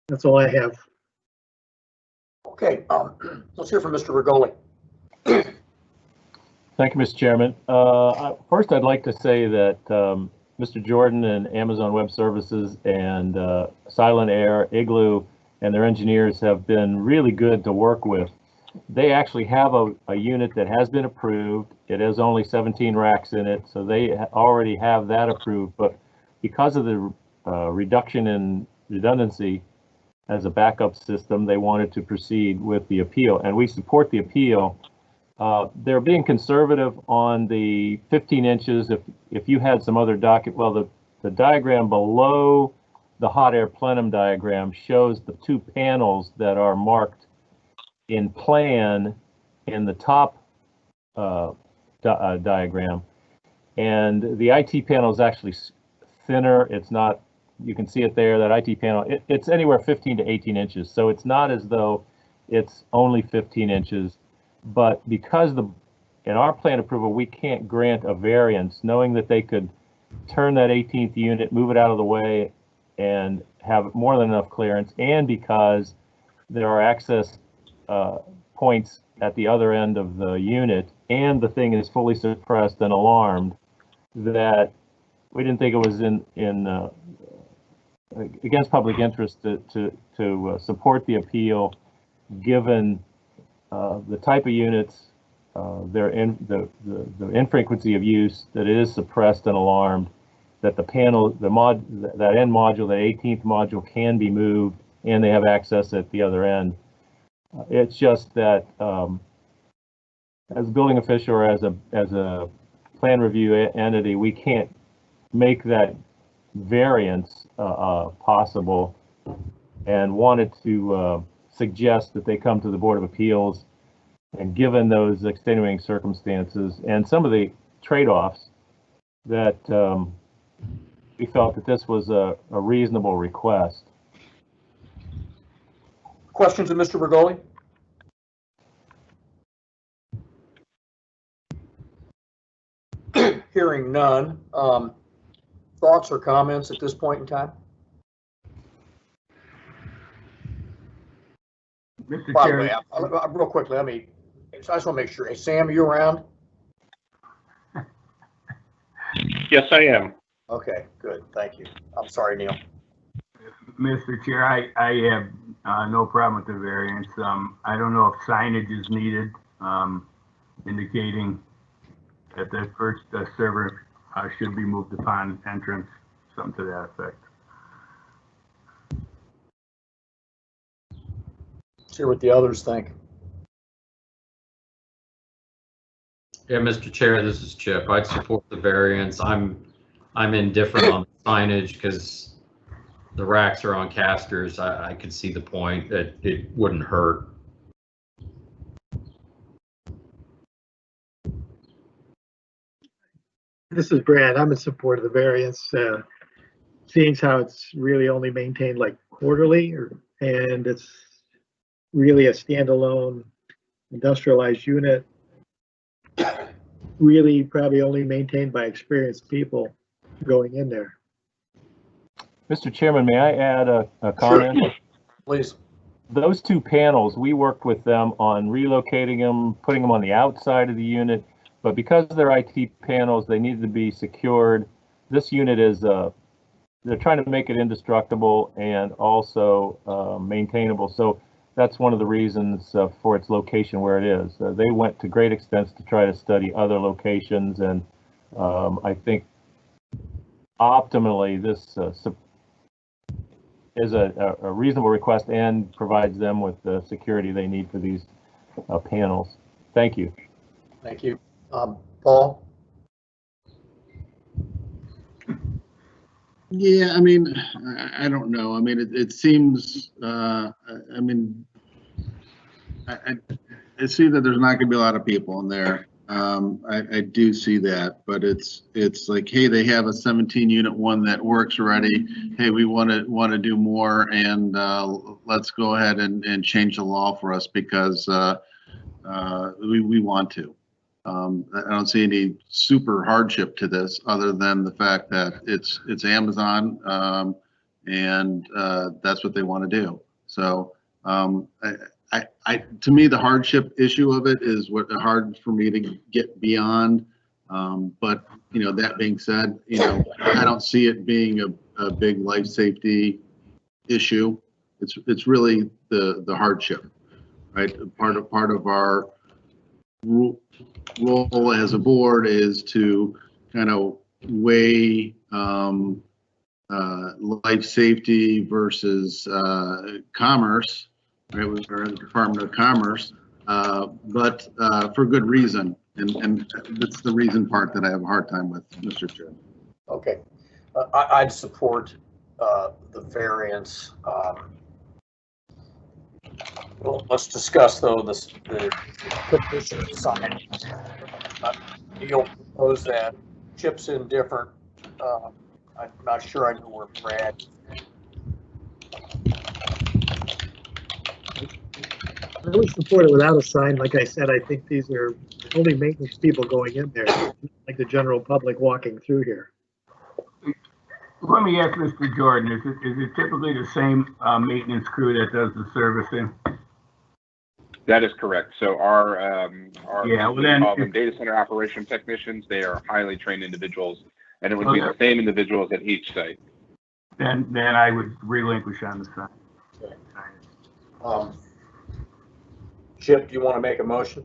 Speaker 9: That's all I have.
Speaker 1: Okay, let's hear from Mr. Regoli.
Speaker 5: Thank you, Mr. Chairman. First, I'd like to say that Mr. Jordan and Amazon Web Services and Silent Air, Igloo, and their engineers have been really good to work with. They actually have a unit that has been approved. It has only 17 racks in it, so they already have that approved. But because of the reduction in redundancy as a backup system, they wanted to proceed with the appeal, and we support the appeal. They're being conservative on the 15 inches. If you had some other the diagram below the hot air plenum diagram shows the two panels that are marked in plan in the top diagram, and the IT panel is actually thinner. It's not, you can see it there, that IT panel, it's anywhere 15 to 18 inches. So it's not as though it's only 15 inches, but because in our plan approval, we can't grant a variance, knowing that they could turn that 18th unit, move it out of the way, and have more than enough clearance, and because there are access points at the other end of the unit, and the thing is fully suppressed and alarmed, that we didn't think it was against public interest to support the appeal, given the type of units, the infrequency of use, that it is suppressed and alarmed, that the panel, that end module, that 18th module can be moved, and they have access at the other end. It's just that as a building official or as a plan review entity, we can't make that variance possible, and wanted to suggest that they come to the Board of Appeals, and given those extenuating circumstances and some of the trade-offs, that we felt that this was a reasonable request.
Speaker 1: Questions of Mr. Regoli? Hearing none. Thoughts or comments at this point in time?
Speaker 3: Mr.
Speaker 1: By the
Speaker 3: Chair.
Speaker 1: way, real quickly, I just want to make sure. Hey, Sam, are you around?
Speaker 8: Yes, I am.
Speaker 1: Okay, good. Thank you. I'm sorry, Neil.
Speaker 3: Mr. Chair, I have no problem with the variance. I don't know if signage is needed, indicating that the first server should be moved upon entrance, something to that effect.
Speaker 1: Let's hear what the others think.
Speaker 6: Yeah, Mr. Chair, this is Chip. I'd support the variance. I'm indifferent on the signage because the racks are on casters. I could see the point that it wouldn't hurt.
Speaker 9: This is Brad. I'm in support of the variance. seeing how it's really only maintained like quarterly, and it's really a standalone industrialized unit, really probably only maintained by experienced people going in there.
Speaker 5: Mr. Chairman, may I add a comment?
Speaker 1: Sure. Please.
Speaker 5: Those two panels, we worked with them on relocating them, putting them on the outside of the unit, but because they're IT panels, they needed to be secured. This unit is, they're trying to make it indestructible and also maintainable. So that's one of the reasons for its location where it is. They went to great extents to try to study other locations, and I think optimally this is a reasonable request and provides them with the security they need for these panels. Thank you.
Speaker 1: Thank you. Paul?
Speaker 2: Yeah, I mean, I don't know. I mean, it seems, I mean, I see that there's not going to be a lot of people in there. I do see that, but it's like, hey, they have a 17 unit one that works already. Hey, we want to do more, and let's go ahead and change the law for us because we want to. I don't see any super hardship to this other than the fact that it's Amazon, and that's what they want to do. So to me, the hardship issue of it is what hard for me to get beyond. But you know, that being said, you know, I don't see it being a big life safety issue. It's really the hardship, right? Part of our role as a board is to kind of weigh life safety versus commerce. Right, we're in the Department of Commerce, but for good reason, and that's the reason part that I have a hard time with, Mr. Chair.
Speaker 1: Okay, I'd support the variance. Well, let's discuss though the condition sign. You'll propose that Chip's indifferent. I'm not sure I know where Brad.
Speaker 9: I would support it without a sign. Like I said, I think these are only maintenance people going in there, like the general public walking through here.
Speaker 3: Let me ask Mr. Jordan, is it typically the same maintenance crew that does the servicing?
Speaker 4: That is correct. So our
Speaker 3: yeah, well then,
Speaker 4: we call them data center operation technicians. They are highly trained individuals, and it would be the same individuals at each site.
Speaker 3: Then I would relinquish on the sign.
Speaker 1: Chip, do you want to make a motion?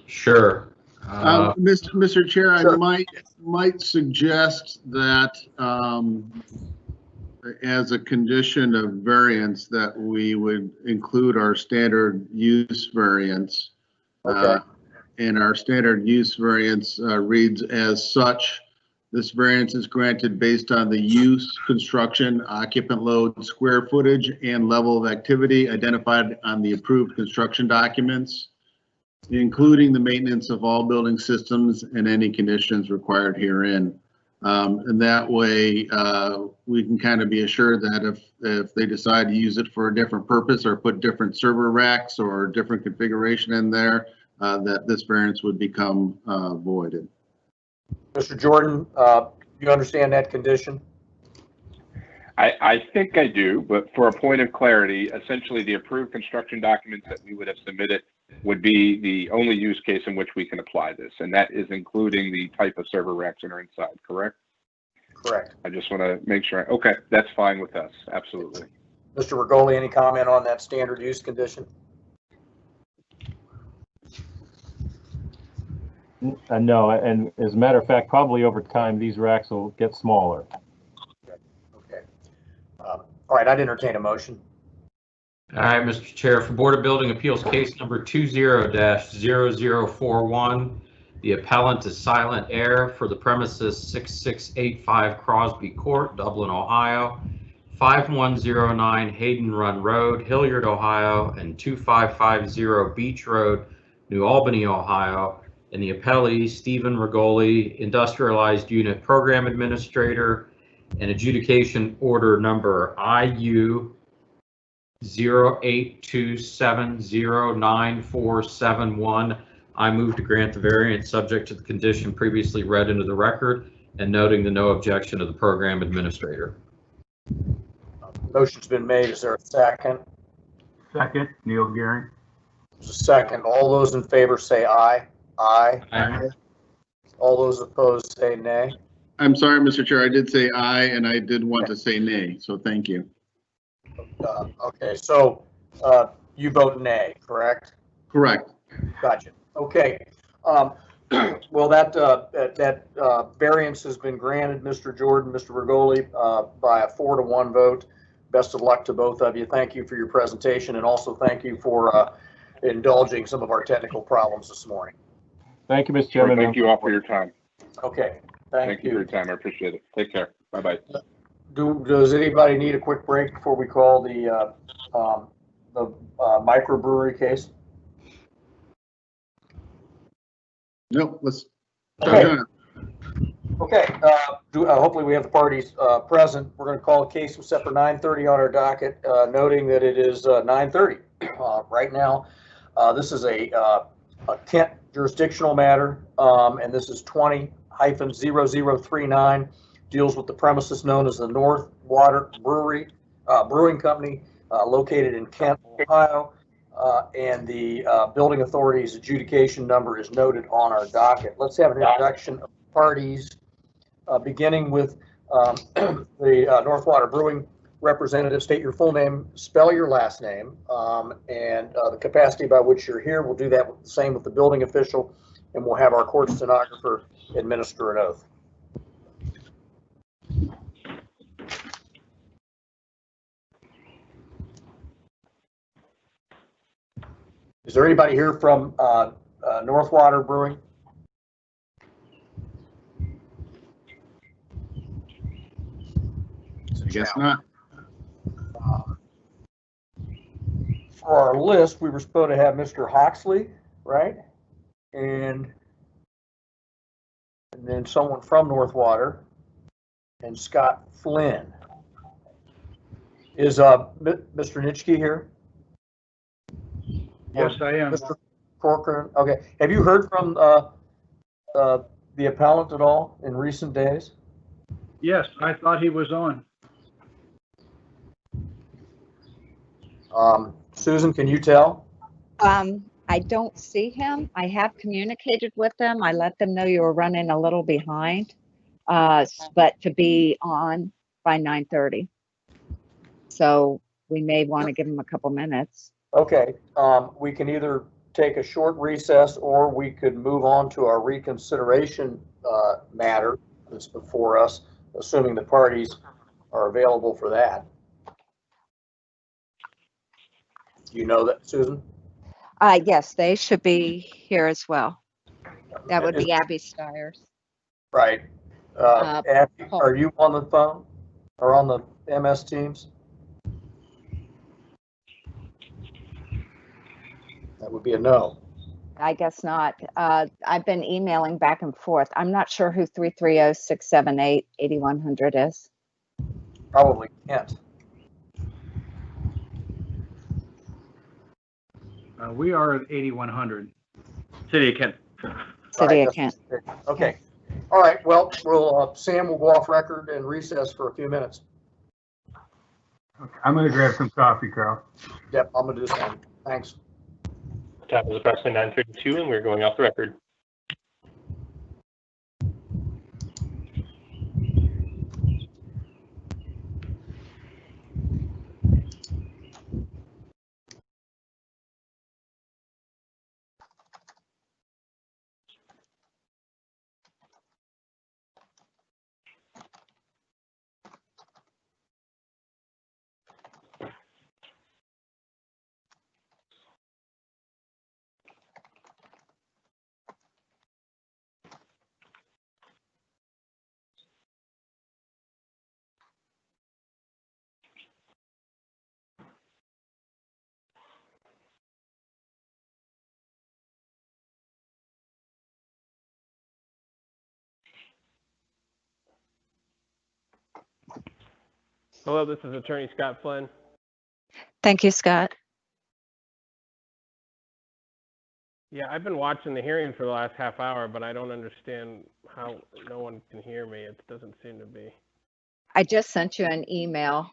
Speaker 6: Sure.
Speaker 2: Mr. Chair,
Speaker 1: Sure.
Speaker 2: I might suggest that as a condition of variance that we would include our standard use variance.
Speaker 1: Okay.
Speaker 2: And our standard use variance reads as such. This variance is granted based on the use, construction, occupant load, square footage, and level of activity identified on the approved construction documents, including the maintenance of all building systems and any conditions required herein. And that way, we can kind of be assured that if they decide to use it for a different purpose or put different server racks or different configuration in there, that this variance would become voided.
Speaker 1: Mr. Jordan, you understand that condition?
Speaker 4: I think I do, but for a point of clarity, essentially the approved construction documents that we would have submitted would be the only use case in which we can apply this, and that is including the type of server racks that are inside, correct?
Speaker 1: Correct.
Speaker 4: I just want to make sure. Okay, that's fine with us, absolutely.
Speaker 1: Mr. Regoli, any comment on that standard use condition?
Speaker 5: No, and as a matter of fact, probably over time, these racks will get smaller.
Speaker 1: Okay. All right, I'd entertain a motion.
Speaker 6: All right, Mr. Chair, for Board of Building Appeals case number 20-0041, the appellant is Silent Air for the premises 6685 Crosby Court, Dublin, Ohio, 5109 Hayden Run Road, Hilliard, Ohio, and 2550 Beach Road, New Albany, Ohio, and the appellee, Stephen Regoli, Industrialized Unit Program Administrator, and adjudication order number IU 0827094771. I move to grant the variance subject to the condition previously read into the record and noting the no objection of the program administrator.
Speaker 1: Motion's been made. Is there a second?
Speaker 3: Second, Neil Gehring.
Speaker 1: There's a second. All those in favor say aye. Aye.
Speaker 6: Aye.
Speaker 1: All those opposed say nay.
Speaker 2: I'm sorry, Mr. Chair, I did say aye, and I did want to say nay, so thank you.
Speaker 1: Okay, so you vote nay, correct?
Speaker 2: Correct.
Speaker 1: Gotcha. Okay. Well, that variance has been granted, Mr. Jordan, Mr. Vergoli, by a 4-to-1 vote. Best of luck to both of you. Thank you for your presentation, and also thank you for indulging some of our technical problems this morning.
Speaker 5: Thank you, Mr. Chairman.
Speaker 4: Thank you all for your time.
Speaker 1: Okay.
Speaker 4: Thank you for your time. I appreciate it. Take care. Bye-bye.
Speaker 1: Does anybody need a quick break before we call the microbrewery case?
Speaker 2: Nope, let's.
Speaker 1: Okay. Okay. Hopefully we have the parties present. We're going to call a case set for 9:30 on our docket, noting that it is 9:30 right now. This is a Kent jurisdictional matter, and this is 20-0039. Deals with the premises known as the North Water Brewing Company, located in Kent, Ohio, and the building authority's adjudication number is noted on our docket. Let's have an introduction of parties, beginning with the North Water Brewing representative. State your full name, spell your last name, and the capacity by which you're here. We'll do that the same with the building official, and we'll have our court stenographer administer an oath. Is there anybody here from North Water Brewing?
Speaker 2: I guess not.
Speaker 1: For our list, we were supposed to have Mr. Hoxley, right? And then someone from North Water, and Scott Flynn. Is Mr. Nitschke here?
Speaker 10: Yes, I am.
Speaker 1: Mr. Corcoran. Okay. Have you heard from the appellant at all in recent days?
Speaker 10: Yes, I thought he was on.
Speaker 1: Susan, can you tell?
Speaker 7: I don't see him. I have communicated with them. I let them know you were running a little behind, but to be on by 9:30. So we may want to give him a couple minutes.
Speaker 1: Okay. We can either take a short recess, or we could move on to our reconsideration matter that's before us, assuming the parties are available for that. You know that, Susan?
Speaker 7: Yes, they should be here as well. That would be Abby Stiers.
Speaker 1: Right. Abby,
Speaker 7: Paul.
Speaker 1: are you on the phone or on the MS Teams? That would be a no.
Speaker 7: I guess not. I've been emailing back and forth. I'm not sure who 330-678-8100 is.
Speaker 1: Probably Kent.
Speaker 10: We are at 8100. City of Kent.
Speaker 7: City of Kent.
Speaker 1: Okay. All right. Well, Sam will go off record and recess for a few minutes.
Speaker 3: Okay, I'm going to grab some coffee, Carl.
Speaker 1: Yep, I'm gonna do the same. Thanks.
Speaker 8: Time is approximately 9:32, and we're going off the record.
Speaker 11: Hello, this is Attorney Scott Flynn.
Speaker 7: Thank you, Scott.
Speaker 11: Yeah, I've been watching the hearing for the last half hour, but I don't understand how no one can hear me. It doesn't seem to be.
Speaker 7: I just sent you an email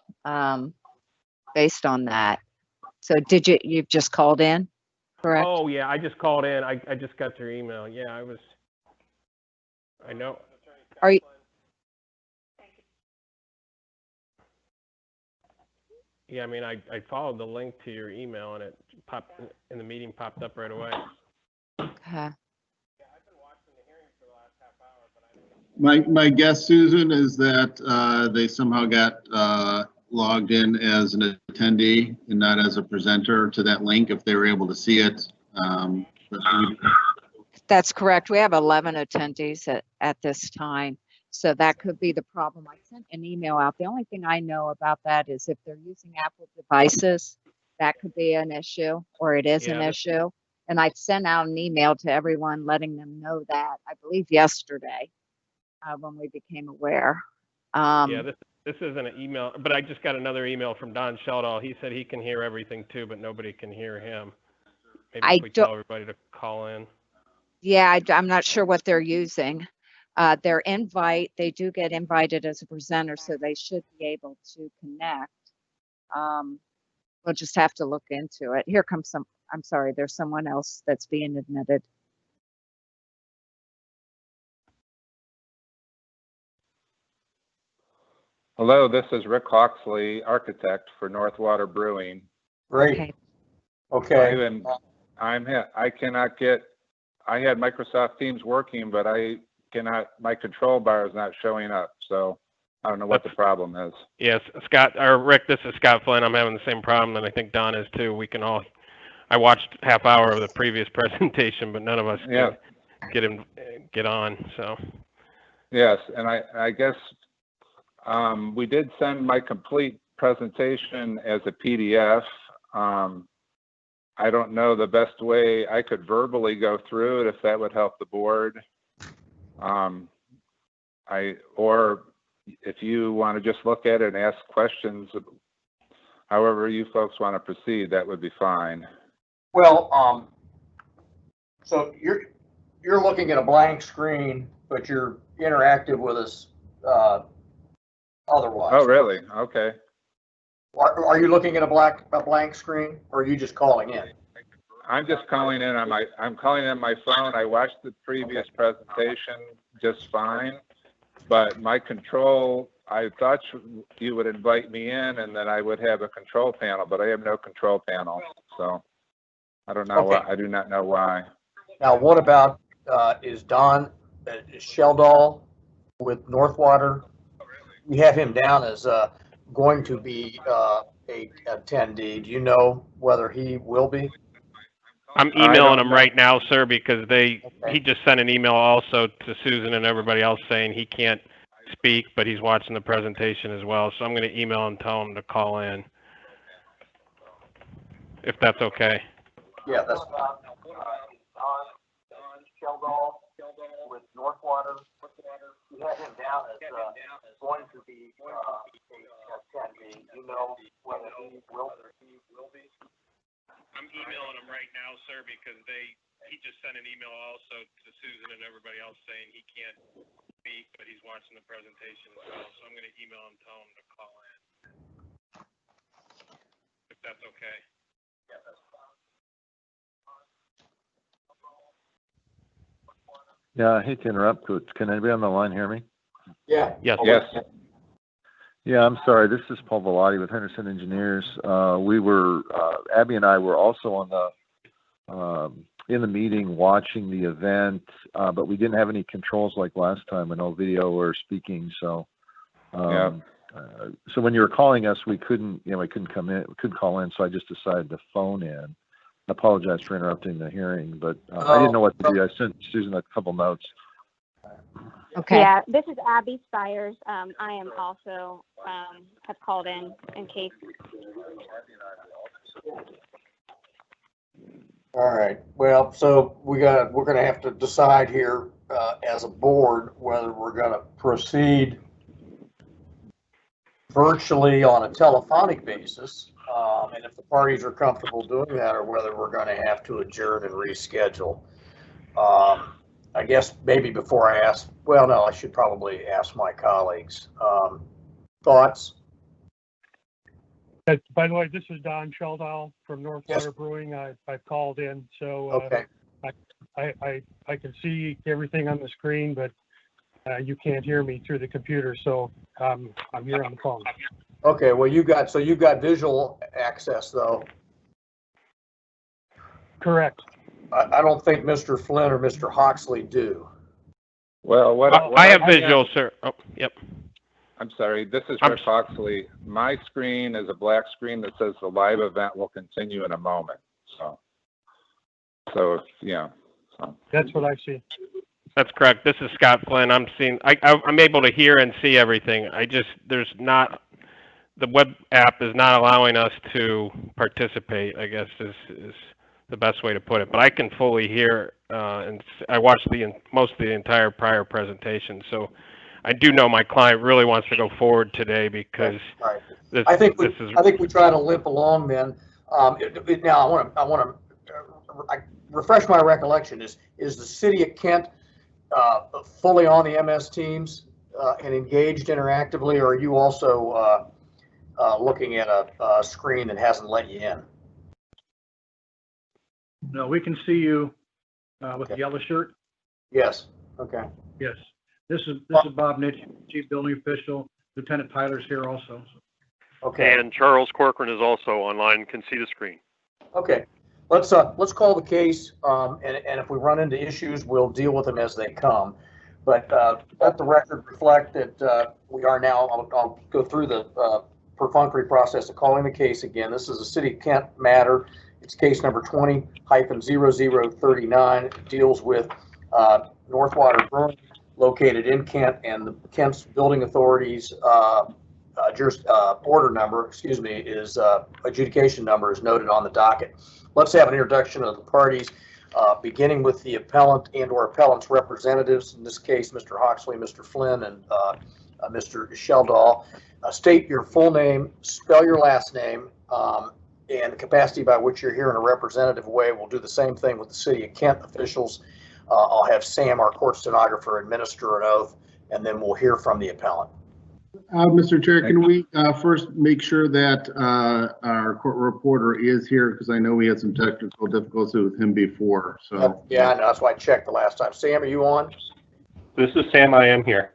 Speaker 7: based on that. So you've just called in, correct?
Speaker 11: Oh, yeah, I just called in. I just got your email. Yeah, I know.
Speaker 7: Are you?
Speaker 11: Yeah, I mean, I followed the link to your email and it popped, and the meeting popped up right away.
Speaker 7: Okay.
Speaker 2: My guess, Susan, is that they somehow got logged in as an attendee and not as a presenter to that link if they were able to see it.
Speaker 7: That's correct. We have 11 attendees at this time. So that could be the problem. I sent an email out. The only thing I know about that is if they're using Apple devices, that could be an issue, or it is an issue. And I sent out an email to everyone letting them know that, I believe yesterday, when we became aware.
Speaker 11: Yeah, this isn't an email, but I just got another email from Don Sheldall. He said he can hear everything too, but nobody can hear him. Maybe if we tell everybody to call in.
Speaker 7: Yeah, I'm not sure what they're using. Their invite, they do get invited as a presenter, so they should be able to connect. We'll just have to look into it. Here comes I'm sorry, there's someone else that's being admitted.
Speaker 12: Hello, this is Rick Hawksley, architect for Northwater Brewing.
Speaker 1: Great. Okay.
Speaker 12: I cannot get, I had Microsoft Teams working, but my control bar is not showing up. So I don't know what the problem is.
Speaker 11: Yes, Rick, this is Scott Flynn. I'm having the same problem, and I think Don is too. I watched half hour of the previous presentation, but none of us could get on, so.
Speaker 12: Yes, and I guess we did send my complete presentation as a PDF. I don't know the best way I could verbally go through it if that would help the board. Or if you want to just look at it and ask questions, however you folks want to proceed, that would be fine.
Speaker 1: Well, so you're looking at a blank screen, but you're interactive with us otherwise.
Speaker 12: Oh, really? Okay.
Speaker 1: Are you looking at a blank screen, or are you just calling in?
Speaker 12: I'm just calling in on I'm calling in my phone. I watched the previous presentation just fine, but my control, I thought you would invite me in and then I would have a control panel, but I have no control panel. So I don't know why. I do not know why.
Speaker 1: Now, what about, is Don Sheldall with Northwater? We have him down as going to be a attendee. Do you know whether he will be?
Speaker 11: I'm emailing him right now, sir, because he just sent an email also to Susan and everybody else saying he can't speak, but he's watching the presentation as well. So I'm going to email and tell him to call in, if that's okay.
Speaker 1: Yeah, that's Don Sheldall with Northwater. We have him down as going to be a attendee. Do you know whether he will be?
Speaker 11: I'm emailing him right now, sir, because he just sent an email also to Susan and everybody else saying he can't speak, but he's watching the presentation as well. So I'm going to email him and tell him to call in, if that's okay.
Speaker 1: Yeah, that's fine.
Speaker 13: Yeah, I hate to interrupt, but can anybody on the line hear me?
Speaker 1: Yeah.
Speaker 11: Yes.
Speaker 12: Yes.
Speaker 13: Yeah, I'm sorry. This is Paul Vellotti with Henderson Engineers. Abby and I were also on in the meeting watching the event, but we didn't have any controls like last time, no video or speaking. So, so when you were calling us, we couldn't come in, we couldn't call in. So I just decided to phone in. I apologize for interrupting the hearing, but I didn't know what to do. I sent Susan a couple notes.
Speaker 7: Okay.
Speaker 14: Yeah, this is Abby Spires. I am also have called in case.
Speaker 1: All right. Well, so we're going to have to decide here as a board whether we're going to proceed virtually on a telephonic basis. And if the parties are comfortable doing that, or whether we're going to have to adjourn and reschedule. I guess maybe before I ask, well, no, I should probably ask my colleagues. Thoughts?
Speaker 15: By the way, this is Don Sheldall from Northwater Brewing. I've called in, so
Speaker 1: Okay.
Speaker 15: I can see everything on the screen, but you can't hear me through the computer, so I'm here on the phone.
Speaker 1: Okay, well, you got visual access though.
Speaker 15: Correct.
Speaker 1: I don't think Mr. Flynn or Mr. Hawksley do.
Speaker 12: Well,
Speaker 16: I have visual, sir. Oh, yep.
Speaker 12: I'm sorry, this is Rick Foxley. My screen is a black screen that says the live event will continue in a moment. So yeah. So.
Speaker 15: That's what I see.
Speaker 16: That's correct. This is Scott Flynn. I'm able to hear and see everything. The web app is not allowing us to participate, I guess is the best way to put it. But I can fully hear, and I watched most of the entire prior presentation. So I do know my client really wants to go forward today because
Speaker 1: I think we try to limp along then. Now I want to refresh my recollection. Is the city of Kent fully on the MS Teams and engaged interactively, or are you also looking at a screen that hasn't let you in?
Speaker 10: No, we can see you with the yellow shirt.
Speaker 1: Yes. Okay.
Speaker 10: Yes. This is Bob Nitch, Chief Building Official. Lieutenant Tyler's here also.
Speaker 1: Okay.
Speaker 17: And Charles Corcoran is also online, can see the screen.
Speaker 1: Okay. Let's call the case, and if we run into issues, we'll deal with them as they come. But let the record reflect that we are now, I'll go through the perfunctory process of calling the case again. This is a City of Kent matter. It's case number 20-0039. It deals with Northwater Brewing, located in Kent, and the Kent's building authorities order number, is adjudication number is noted on the docket. Let's have an introduction of the parties, beginning with the appellant and/or appellant's representatives. In this case, Mr. Hawksley, Mr. Flynn, and Mr. Sheldall. State your full name, spell your last name, and the capacity by which you're here in a representative way. We'll do the same thing with the City of Kent officials. I'll have Sam, our court stenographer, administer an oath, and then we'll hear from the appellant.
Speaker 2: Mr. Chair, can we first make sure that our court reporter is here, because I know we had some technical difficulties with him before. So
Speaker 1: yeah, I know, that's why I checked the last time. Sam, are you on?
Speaker 16: This is Sam. I am here.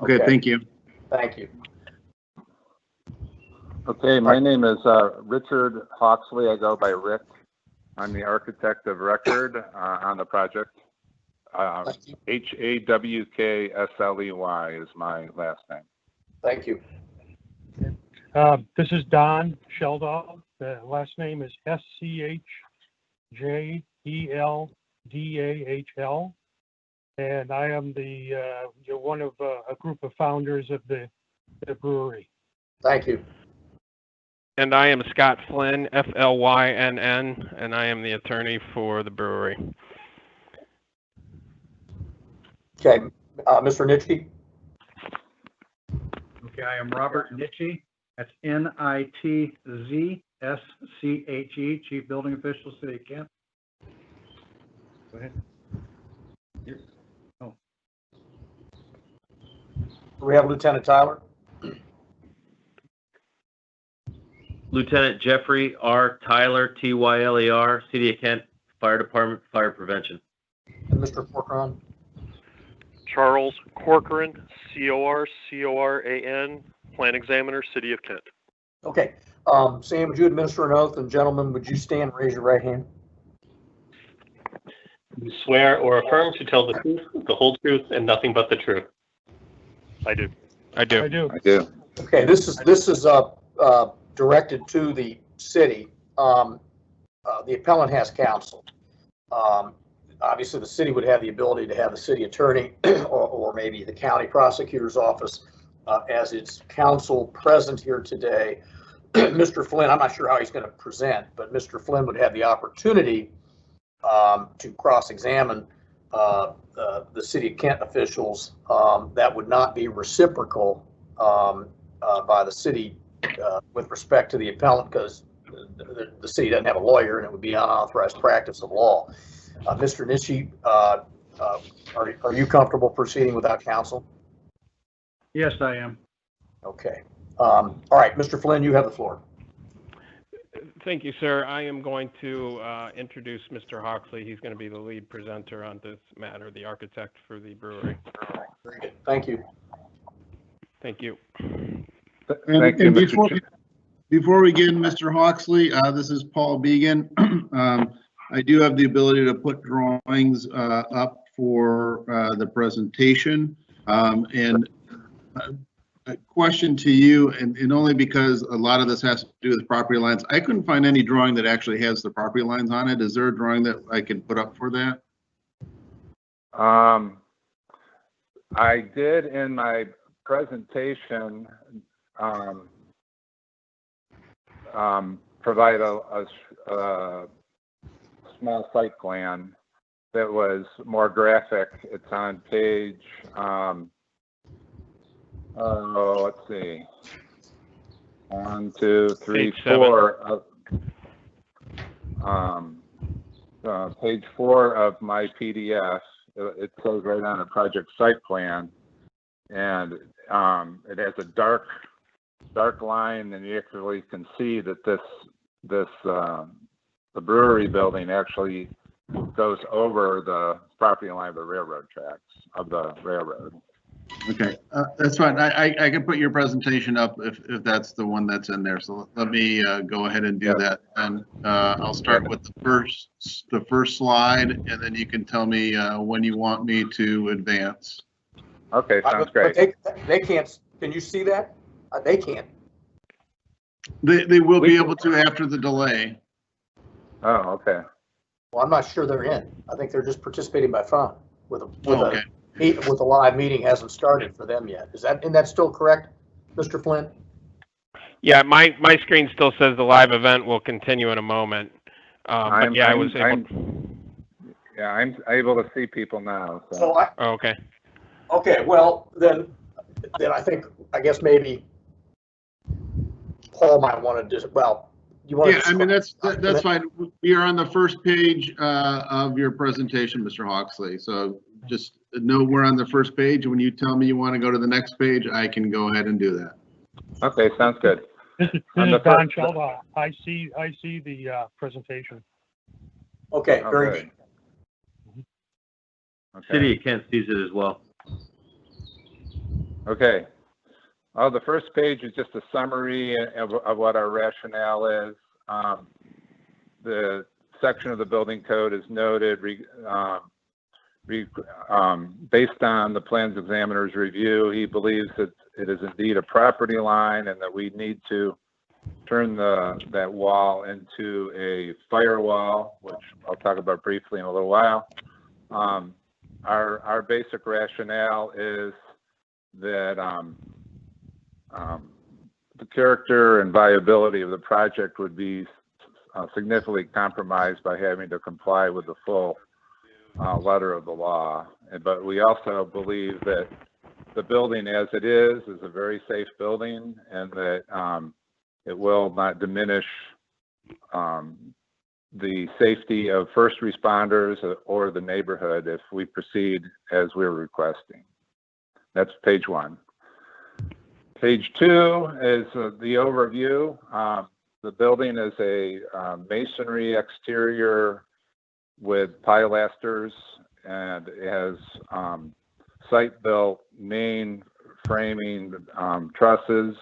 Speaker 2: Okay, thank you.
Speaker 1: Thank you.
Speaker 12: Okay, my name is Richard Hawksley. I go by Rick. I'm the architect of record on the project. Hawksley is my last name.
Speaker 1: Thank you.
Speaker 15: This is Don Sheldall. The last name is SCHJELDAHL, and I am one of a group of founders of the brewery.
Speaker 1: Thank you.
Speaker 16: And I am Scott Flynn, FLYNN, and I am the attorney for the brewery.
Speaker 1: Okay, Mr. Nitschke.
Speaker 10: Okay, I am Robert Nitschke. That's NITZSCHE, Chief Building Official, City of Kent. Go ahead. Here. Oh.
Speaker 1: Do we have Lieutenant Tyler?
Speaker 18: Lieutenant Jeffrey R. Tyler, Tyler, City of Kent Fire Department, Fire Prevention.
Speaker 1: And Mr. Corcoran?
Speaker 17: Charles Corcoran, Corcoran, Plan Examiner, City of Kent.
Speaker 1: Okay. Sam, would you administer an oath? And gentlemen, would you stand and raise your right hand?
Speaker 16: You swear or affirm to tell the truth, the whole truth, and nothing but the truth.
Speaker 17: I do.
Speaker 16: I do.
Speaker 12: I do.
Speaker 1: Okay, this is directed to the city. The appellant has counsel. Obviously, the city would have the ability to have the city attorney or maybe the county prosecutor's office as its counsel present here today. Mr. Flynn, I'm not sure how he's going to present, but Mr. Flynn would have the opportunity to cross-examine the City of Kent officials. That would not be reciprocal by the city with respect to the appellant, because the city doesn't have a lawyer and it would be unauthorized practice of law. Mr. Nishi, are you comfortable proceeding without counsel?
Speaker 10: Yes, I am.
Speaker 1: Okay. All right, Mr. Flynn, you have the floor.
Speaker 16: Thank you, sir. I am going to introduce Mr. Hawksley. He's going to be the lead presenter on this matter, the architect for the brewery.
Speaker 1: Very good. Thank you.
Speaker 16: Thank you.
Speaker 2: And before we begin, Mr. Hawksley, this is Paul Began. I do have the ability to put drawings up for the presentation. And a question to you, and only because a lot of this has to do with property lines. I couldn't find any drawing that actually has the property lines on it. Is there a drawing that I can put up for that?
Speaker 12: I did in my presentation provide a small site plan that was more graphic. It's on page, let's see, 1, 2, 3, 4 of page 4 of my PDF. It shows right on a project site plan, and it has a dark line, and you actually can see that the brewery building actually goes over the property line of the railroad tracks of the railroad.
Speaker 2: Okay, that's fine. I can put your presentation up if that's the one that's in there. So let me go ahead and do that. And I'll start with the first slide, and then you can tell me when you want me to advance.
Speaker 12: Okay, sounds great.
Speaker 1: They can't. Can you see that? They can't.
Speaker 2: They will be able to after the delay.
Speaker 12: Oh, okay.
Speaker 1: Well, I'm not sure they're in. I think they're just participating by phone with a live meeting hasn't started for them yet. Isn't that still correct, Mr. Flynn?
Speaker 16: Yeah, my screen still says the live event will continue in a moment.
Speaker 12: I'm able to see people now. So.
Speaker 16: Okay.
Speaker 1: Okay. Well, then I guess maybe Paul might want to just you want to?
Speaker 2: Yeah, I mean that's fine. We are on the first page of your presentation, Mr. Hawksley. So just know we're on the first page. And when you tell me you want to go to the next page, I can go ahead and do that.
Speaker 12: Okay, sounds good.
Speaker 15: This is Don Shelda. I see the presentation.
Speaker 1: Okay, very good.
Speaker 18: Okay. City of Kent sees it as well.
Speaker 12: Okay. The first page is just a summary of what our rationale is. The section of the building code is noted based on the plans examiner's review. He believes that it is indeed a property line and that we need to turn that wall into a firewall, which I'll talk about briefly in a little while. Our basic rationale is that the character and viability of the project would be significantly compromised by having to comply with the full letter of the law. But we also believe that the building as it is a very safe building, and that it will not diminish the safety of first responders or the neighborhood if we proceed as we're requesting. That's page 1. Page 2 is the overview. The building is a masonry exterior with pilasters, and it has site-built main framing trusses,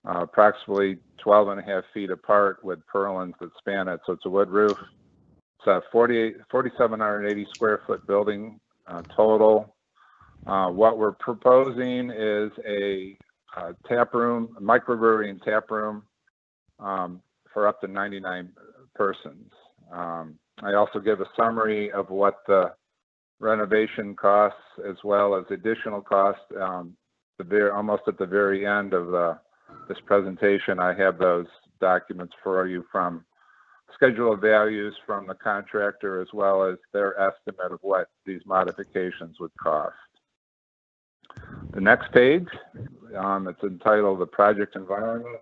Speaker 12: approximately 12.5 feet apart with purlins that span it. So it's a wood roof. It's a 4,780 square foot building total. What we're proposing is a tap room, a microbrewery and tap room for up to 99 persons. I also give a summary of what the renovation costs as well as additional costs. Almost at the very end of this presentation, I have those documents for you from schedule of values from the contractor as well as their estimate of what these modifications would cost. The next page, it's entitled The Project Environment.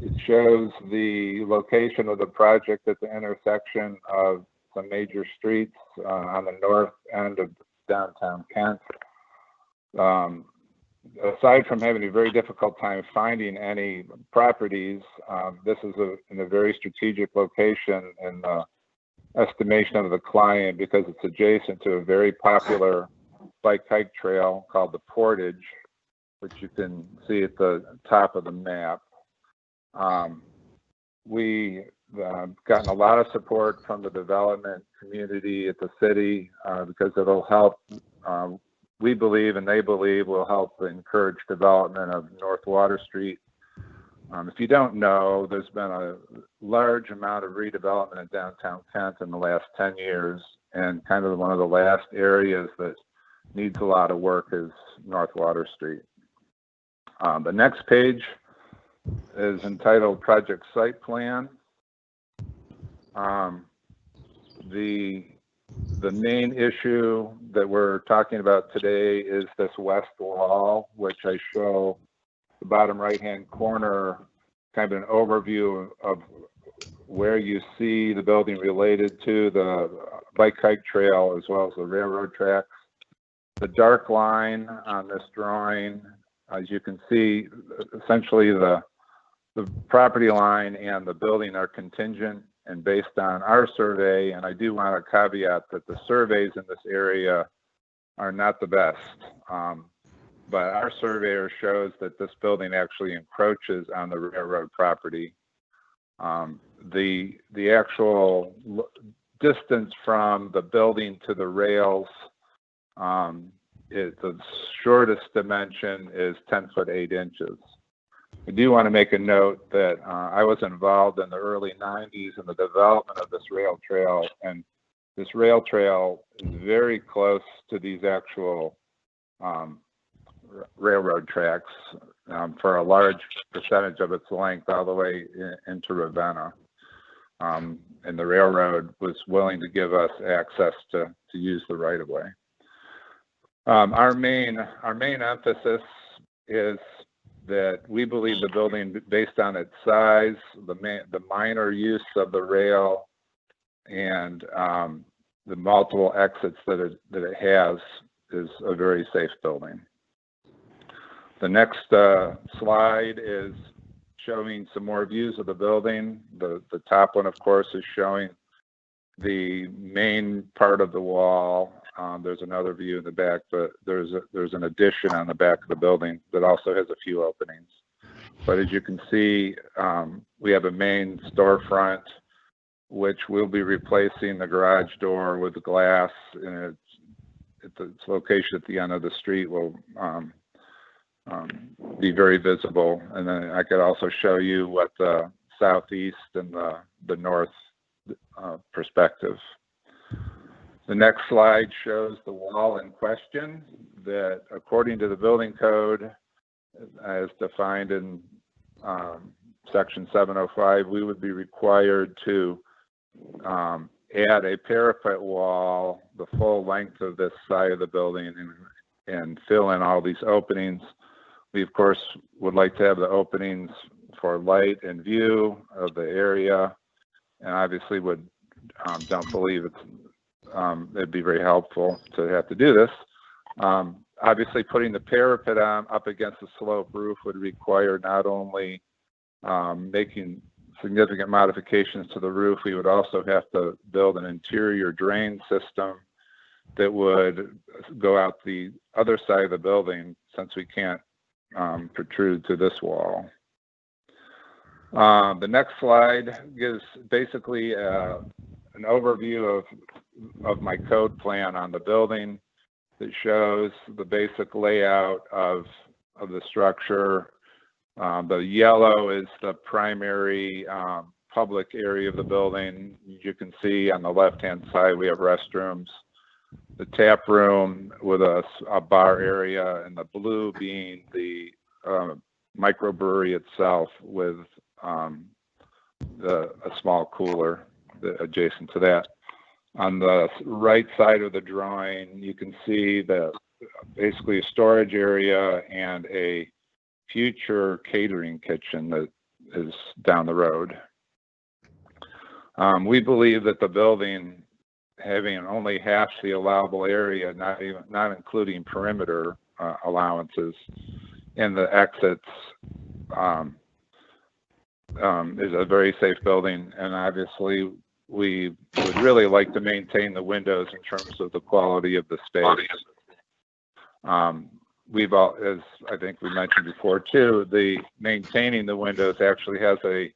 Speaker 12: It shows the location of the project at the intersection of some major streets on the north end of downtown Kent. Aside from having a very difficult time finding any properties, this is in a very strategic location in the estimation of the client because it's adjacent to a very popular bike hike trail called the Portage, which you can see at the top of the map. We've gotten a lot of support from the development community at the city because it'll help, we believe and they believe will help encourage development of North Water Street. If you don't know, there's been a large amount of redevelopment in downtown Kent in the last 10 years, and kind of one of the last areas that needs a lot of work is North Water Street. The next page is entitled Project Site Plan. The main issue that we're talking about today is this west wall, which I show the bottom right-hand corner, kind of an overview of where you see the building related to the bike hike trail as well as the railroad tracks. The dark line on this drawing, as you can see, essentially the property line and the building are contingent and based on our survey, and I do want to caveat that the surveys in this area are not the best. But our surveyor shows that this building actually encroaches on the railroad property. The actual distance from the building to the rails, the shortest dimension is 10 foot 8 inches. I do want to make a note that I was involved in the early 90s in the development of this rail trail, and this rail trail is very close to these actual railroad tracks for a large percentage of its length all the way into Ravenna. And the railroad was willing to give us access to use the right-of-way. Our main emphasis is that we believe the building, based on its size, the minor use of the rail, and the multiple exits that it has, is a very safe building. The next slide is showing some more views of the building. The top one, of course, is showing the main part of the wall. There's another view in the back, but there's an addition on the back of the building that also has a few openings. But as you can see, we have a main storefront, which will be replacing the garage door with glass, and its location at the end of the street will be very visible. And then I could also show you what the southeast and the north perspective. The next slide shows the wall in question that, according to the building code, as defined in section 705, we would be required to add a parapet wall the full length of this side of the building and fill in all these openings. We, of course, would like to have the openings for light and view of the area, and obviously don't believe it'd be very helpful to have to do this. Obviously, putting the parapet up against the slope roof would require not only making significant modifications to the roof, we would also have to build an interior drain system that would go out the other side of the building, since we can't protrude to this wall. The next slide gives basically an overview of my code plan on the building that shows the basic layout of the structure. The yellow is the primary public area of the building. You can see on the left-hand side we have restrooms, the tap room with a bar area, and the blue being the microbrewery itself with a small cooler adjacent to that. On the right side of the drawing, you can see the basically a storage area and a future catering kitchen that is down the road. We believe that the building, having only half the allowable area, not including perimeter allowances in the exits, is a very safe building, and obviously we would really like to maintain the windows in terms of the quality of the space. As I think we mentioned before too, the maintaining the windows actually has a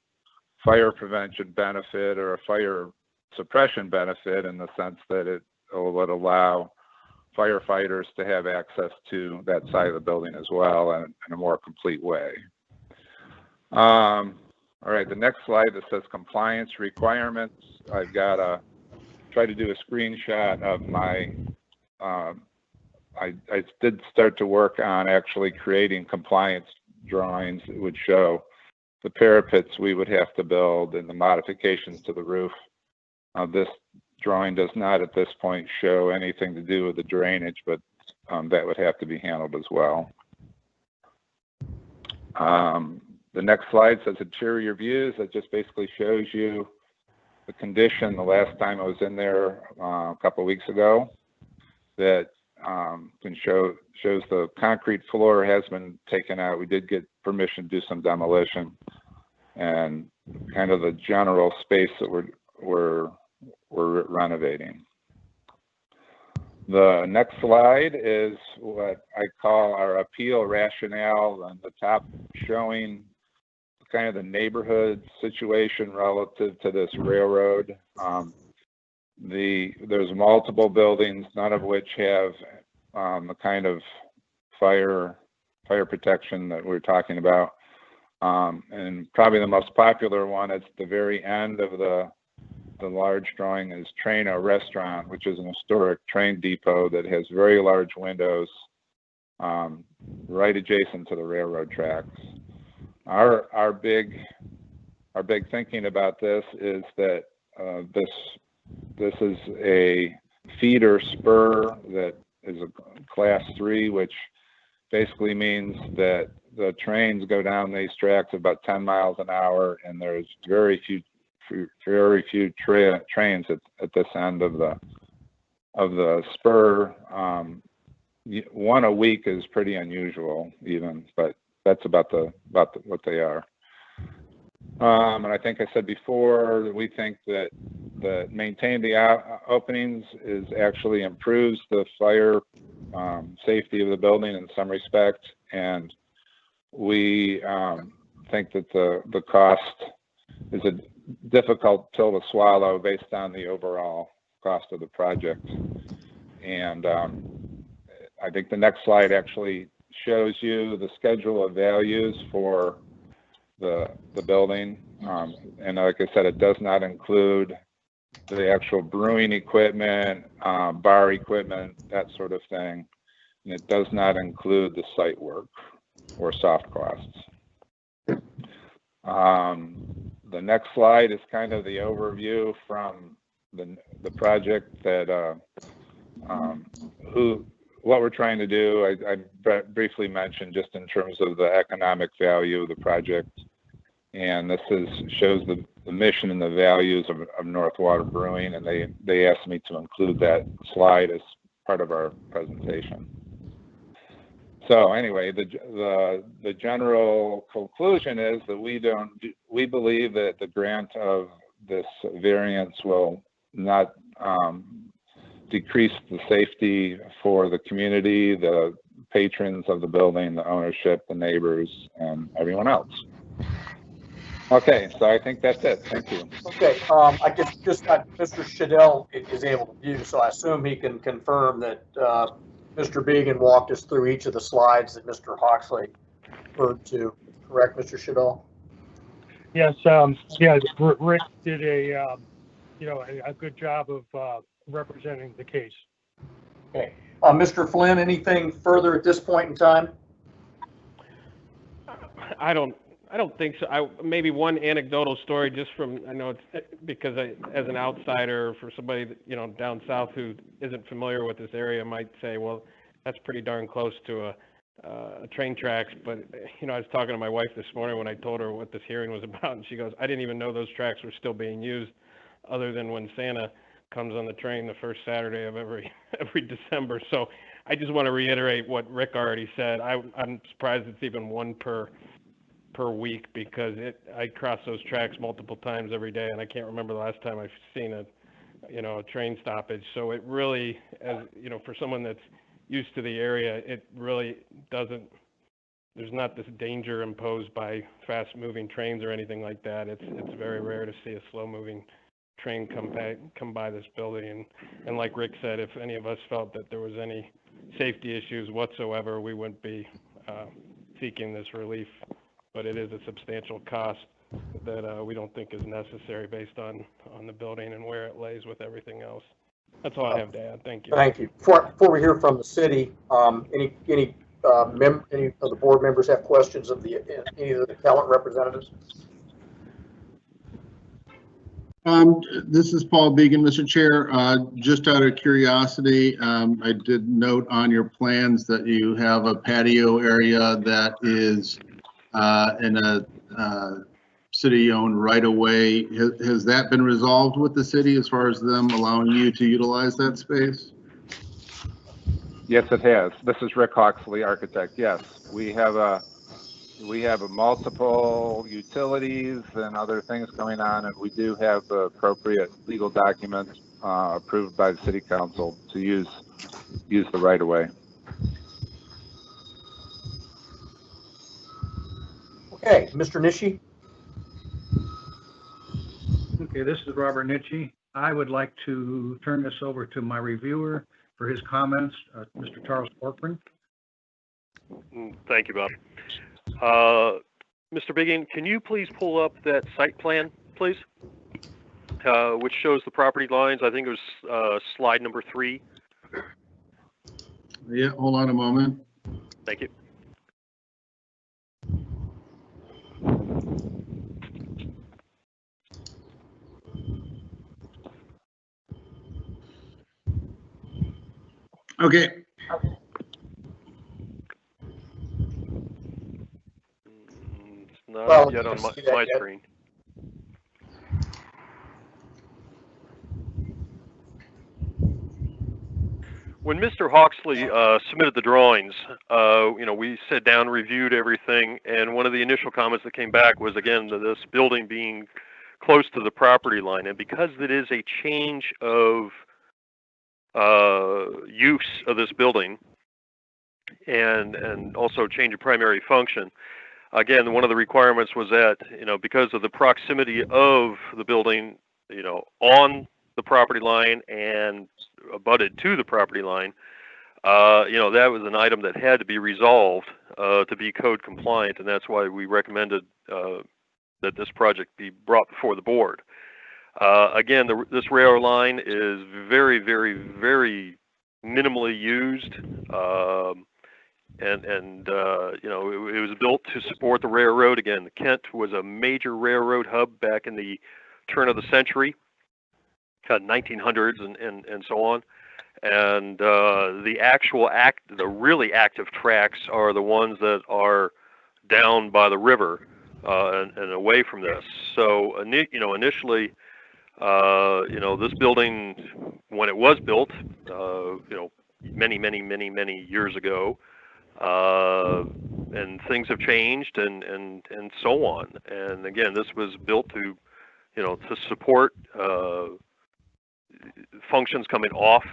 Speaker 12: fire prevention benefit or a fire suppression benefit in the sense that it would allow firefighters to have access to that side of the building as well in a more complete way. All right, the next slide that says compliance requirements. I've got to try to do a screenshot of my, I did start to work on actually creating compliance drawings that would show the parapets we would have to build and the modifications to the roof. This drawing does not at this point show anything to do with the drainage, but that would have to be handled as well. The next slide says interior views. That just basically shows you the condition the last time I was in there a couple of weeks ago. That shows the concrete floor has been taken out. We did get permission to do some demolition, and kind of the general space that we're renovating. The next slide is what I call our appeal rationale, on the top showing kind of the neighborhood situation relative to this railroad. There's multiple buildings, none of which have the kind of fire protection that we're talking about. And probably the most popular one at the very end of the large drawing is Trano Restaurant, which is an historic train depot that has very large windows right adjacent to the railroad tracks. Our big thinking about this is that this is a feeder spur that is a class 3, which basically means that the trains go down these tracks about 10 miles an hour, and there's very few trains at this end of the spur. One a week is pretty unusual even, but that's about what they are. And I think I said before that we think that maintaining the openings is actually improves the fire safety of the building in some respect, and we think that the cost is a difficult pill to swallow based on the overall cost of the project. And I think the next slide actually shows you the schedule of values for the building. And like I said, it does not include the actual brewing equipment, bar equipment, that sort of thing. And it does not include the site work or soft costs. The next slide is kind of the overview from the project that what we're trying to do. I briefly mentioned just in terms of the economic value of the project, and this shows the mission and the values of North Water Brewing, and they asked me to include that slide as part of our presentation. So anyway, the general conclusion is that we believe that the grant of this variance will not decrease the safety for the community, the patrons of the building, the ownership, the neighbors, and everyone else. Okay, so I think that's it. Thank you.
Speaker 1: Okay, I just got Mr. Shadell is able to view, so I assume he can confirm that Mr. Began walked us through each of the slides that Mr. Hawksley referred to. Correct, Mr. Shadell?
Speaker 15: Yes, yeah, Rick did a good job of representing the case.
Speaker 1: Okay. Mr. Flynn, anything further at this point in time?
Speaker 16: I don't think so. Maybe one anecdotal story, just from, I know it's because as an outsider, for somebody that, down south who isn't familiar with this area, might say, well, that's pretty darn close to a train tracks. But, you know, I was talking to my wife this morning when I told her what this hearing was about, and she goes, I didn't even know those tracks were still being used, other than when Santa comes on the train the first Saturday of every December. So I just want to reiterate what Rick already said. I'm surprised it's even one per week, because I cross those tracks multiple times every day, and I can't remember the last time I've seen a train stoppage. So it really, as you know, for someone that's used to the area, it really doesn't, there's not this danger imposed by fast moving trains or anything like that. It's very rare to see a slow moving train come by this building. And like Rick said, if any of us felt that there was any safety issues whatsoever, we wouldn't be seeking this relief. But it is a substantial cost that we don't think is necessary based on the building and where it lays with everything else. That's all I have to add. Thank you.
Speaker 1: Thank you. Before we hear from the city, any of the board members have questions of any of the Appellant representatives?
Speaker 2: This is Paul Began, Mr. Chair. Just out of curiosity, I did note on your plans that you have a patio area that is in a city-owned right-of-way. Has that been resolved with the city as far as them allowing you to utilize that space?
Speaker 12: Yes, it has. This is Rick Hawksley, architect. Yes, we have multiple utilities and other things going on, and we do have the appropriate legal documents approved by the city council to use the right-of-way.
Speaker 1: Okay, Mr. Nishi.
Speaker 10: Okay, this is Robert Nitchie. I would like to turn this over to my reviewer for his comments, Mr. Charles Corcoran.
Speaker 17: Thank you, Bob. Mr. Biggin, can you please pull up that site plan, please? Which shows the property lines. I think it was slide number 3.
Speaker 2: Yeah, hold on a moment.
Speaker 17: Thank you.
Speaker 2: Okay.
Speaker 17: It's not yet on my screen. When Mr. Hawksley submitted the drawings, we sat down, reviewed everything, and one of the initial comments that came back was, again, this building being close to the property line. And because it is a change of use of this building and also change of primary function, again, one of the requirements was that, because of the proximity of the building, on the property line and abutted to the property line, that was an item that had to be resolved to be code compliant, and that's why we recommended that this project be brought before the board. Again, this rail line is very, very, very minimally used, and it was built to support the railroad. Again, Kent was a major railroad hub back in the turn of the century, 1900s and so on. And the really active tracks are the ones that are down by the river and away from this. So, initially, this building, when it was built, many, many, many, many years ago, and things have changed and so on. And again, this was built to support functions coming off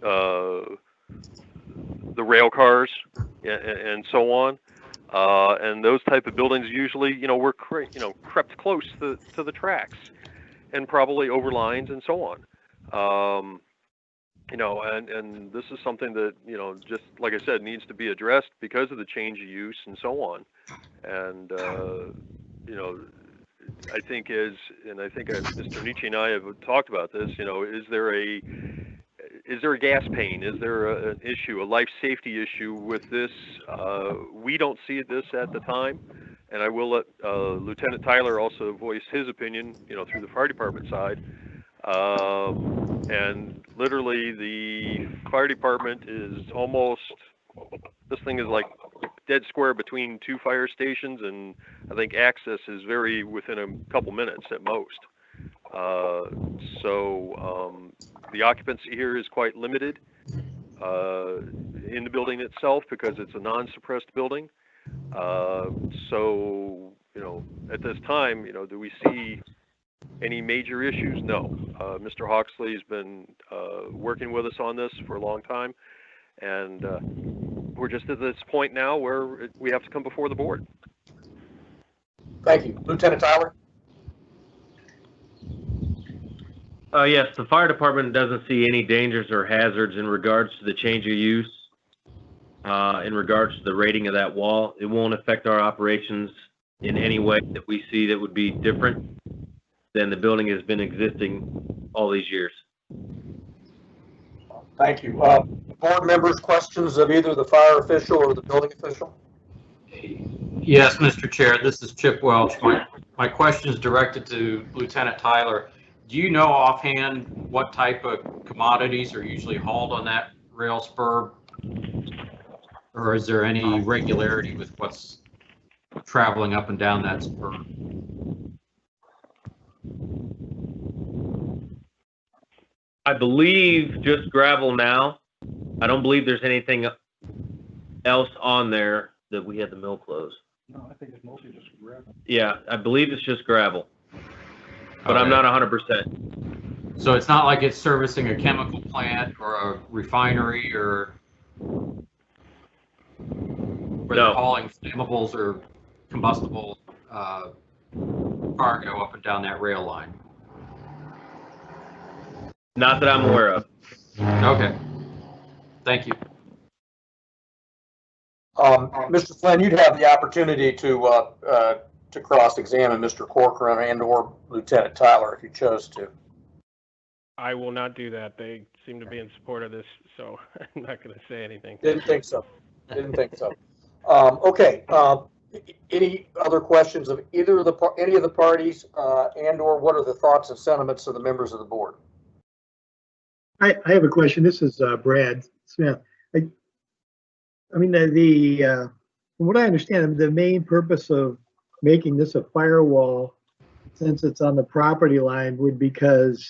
Speaker 17: the rail cars and so on. And those type of buildings usually, were crept close to the tracks and probably over lines and so on. And this is something that, just like I said, needs to be addressed because of the change of use and so on. And, I think Mr. Nietzsche and I have talked about this, is there a gas pain? Is there an issue, a life safety issue with this? We don't see this at the time. And I will let Lieutenant Tyler also voice his opinion, through the fire department side. And literally the fire department is almost, this thing is like dead square between two fire stations, and I think access is very within a couple minutes at most. The occupancy here is quite limited in the building itself because it's a non-suppressed building. At this time, do we see any major issues? No. Mr. Hawksley's been working with us on this for a long time, and we're just at this point now where we have to come before the board.
Speaker 1: Thank you. Lieutenant Tyler?
Speaker 18: Yes, the fire department doesn't see any dangers or hazards in regards to the change of use. In regards to the rating of that wall, it won't affect our operations in any way that we see that would be different than the building has been existing all these years.
Speaker 1: Thank you. Board members, questions of either the fire official or the building official?
Speaker 6: Yes, Mr. Chair, this is Chip Welch. My question is directed to Lieutenant Tyler. Do you know offhand what type of commodities are usually hauled on that rail spur? Or is there any regularity with what's traveling up and down that spur?
Speaker 18: I believe just gravel now. I don't believe there's anything else on there that we had the mill close.
Speaker 10: No, I think it's mostly just gravel.
Speaker 18: Yeah, I believe it's just gravel, but okay. I'm not 100%.
Speaker 6: So it's not like it's servicing a chemical plant or a refinery or where they're hauling flammables or combustible cargo up and down that rail line.
Speaker 18: Not that I'm aware of.
Speaker 6: Okay. Thank you.
Speaker 1: Mr. Flynn, you'd have the opportunity to cross-examine Mr. Corcoran and/or Lieutenant Tyler if you chose to.
Speaker 16: I will not do that. They seem to be in support of this, so I'm not going to say anything.
Speaker 1: Didn't think so. Didn't think so. Okay. Any other questions of either of any of the parties, and/or what are the thoughts and sentiments of the members of the board?
Speaker 9: I have a question. This is Brad Smith. I mean, from what I understand, the main purpose of making this a firewall, since it's on the property line, would be because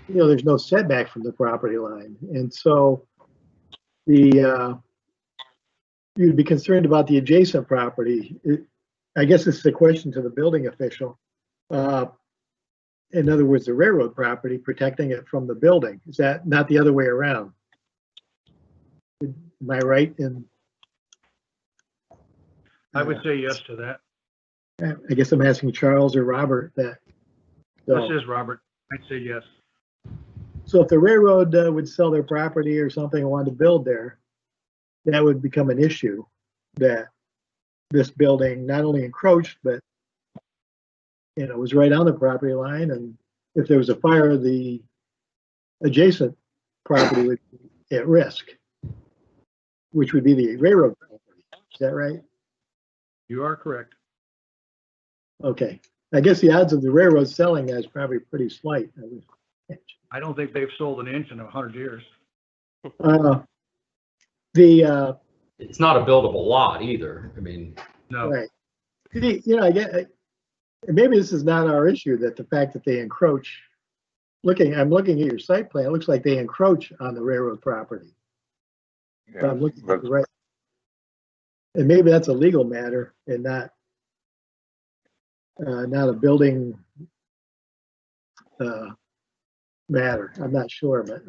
Speaker 9: there's no setback from the property line, and so you'd be concerned about the adjacent property. I guess it's a question to the building official. In other words, the railroad property, protecting it from the building. Is that not the other way around? Am I right?
Speaker 10: I would say yes to that.
Speaker 9: I guess I'm asking Charles or Robert that. So,
Speaker 10: this is Robert. I'd say yes.
Speaker 9: So if the railroad would sell their property or something and wanted to build there, that would become an issue, that this building not only encroached, but was right on the property line, and if there was a fire, the adjacent property would be at risk, which would be the railroad property. Is that right?
Speaker 10: You are correct.
Speaker 9: Okay. I guess the odds of the railroad selling that is probably pretty slight.
Speaker 10: I don't think they've sold an inch in 100 years.
Speaker 6: It's not a buildable lot either. I mean,
Speaker 10: no.
Speaker 9: Right. I get. Maybe this is not our issue, that the fact that they encroach. I'm looking at your site plan. It looks like they encroach on the railroad property.
Speaker 12: Yeah,
Speaker 9: I'm looking at the right. And maybe that's a legal matter and not a building matter. I'm not sure, but.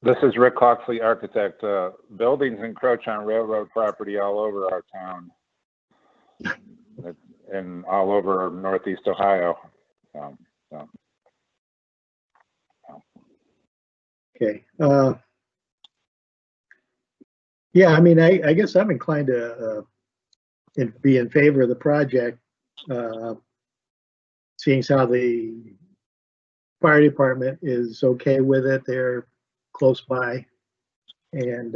Speaker 12: This is Rick Hawksley, architect. Buildings encroach on railroad property all over our town and all over Northeast Ohio.
Speaker 9: Okay. Yeah, I mean, I guess I'm inclined to be in favor of the project, seeing how the fire department is okay with it. They're close by, and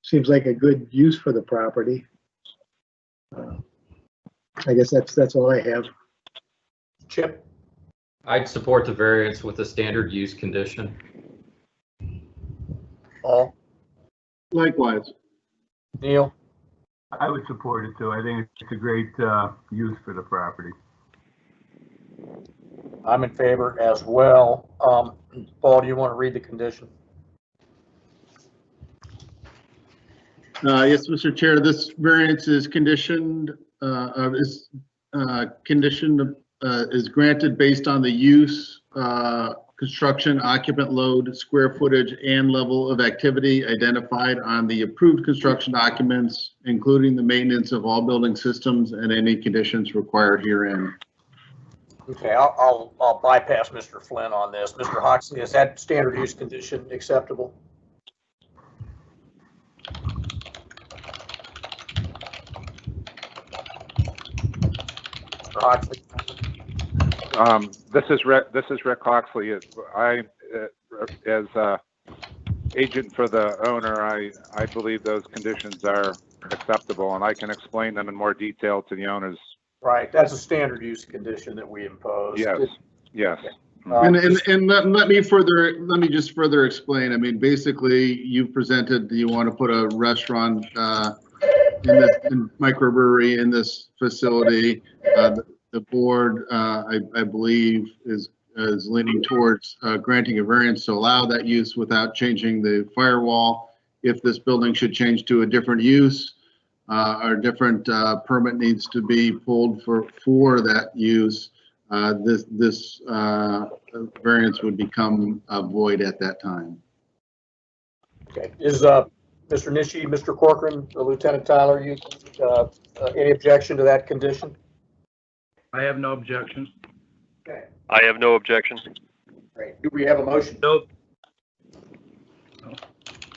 Speaker 9: seems like a good use for the property. I guess that's all I have.
Speaker 1: Chip?
Speaker 6: I'd support the variance with the standard use condition.
Speaker 1: Paul?
Speaker 2: Likewise.
Speaker 1: Neil?
Speaker 3: I would support it too. I think it's a great use for the property.
Speaker 1: I'm in favor as well. Paul, do you want to read the condition?
Speaker 2: Yes, Mr. Chair, this variance is conditioned, is granted based on the use, construction, occupant load, square footage, and level of activity identified on the approved construction documents, including the maintenance of all building systems and any conditions required herein.
Speaker 1: Okay, I'll bypass Mr. Flynn on this. Mr. Hoxley, is that standard use condition acceptable? Mr. Hoxley?
Speaker 12: This is Rick Hoxley. As agent for the owner, I believe those conditions are acceptable, and I can explain them in more detail to the owners.
Speaker 1: Right, that's a standard use condition that we impose.
Speaker 12: Yes, yes.
Speaker 2: And let me just further explain. I mean, basically, you presented, you want to put a restaurant in microbrewery in this facility. The board, I believe, is leaning towards granting a variance to allow that use without changing the firewall. If this building should change to a different use, or different permit needs to be pulled for that use, this variance would become void at that time.
Speaker 1: Okay, is Mr. Nishi, Mr. Corcoran, Lieutenant Tyler, you any objection to that condition?
Speaker 10: I have no objection.
Speaker 1: Okay.
Speaker 17: I have no objection.
Speaker 1: Great. Do we have a motion?
Speaker 10: Nope.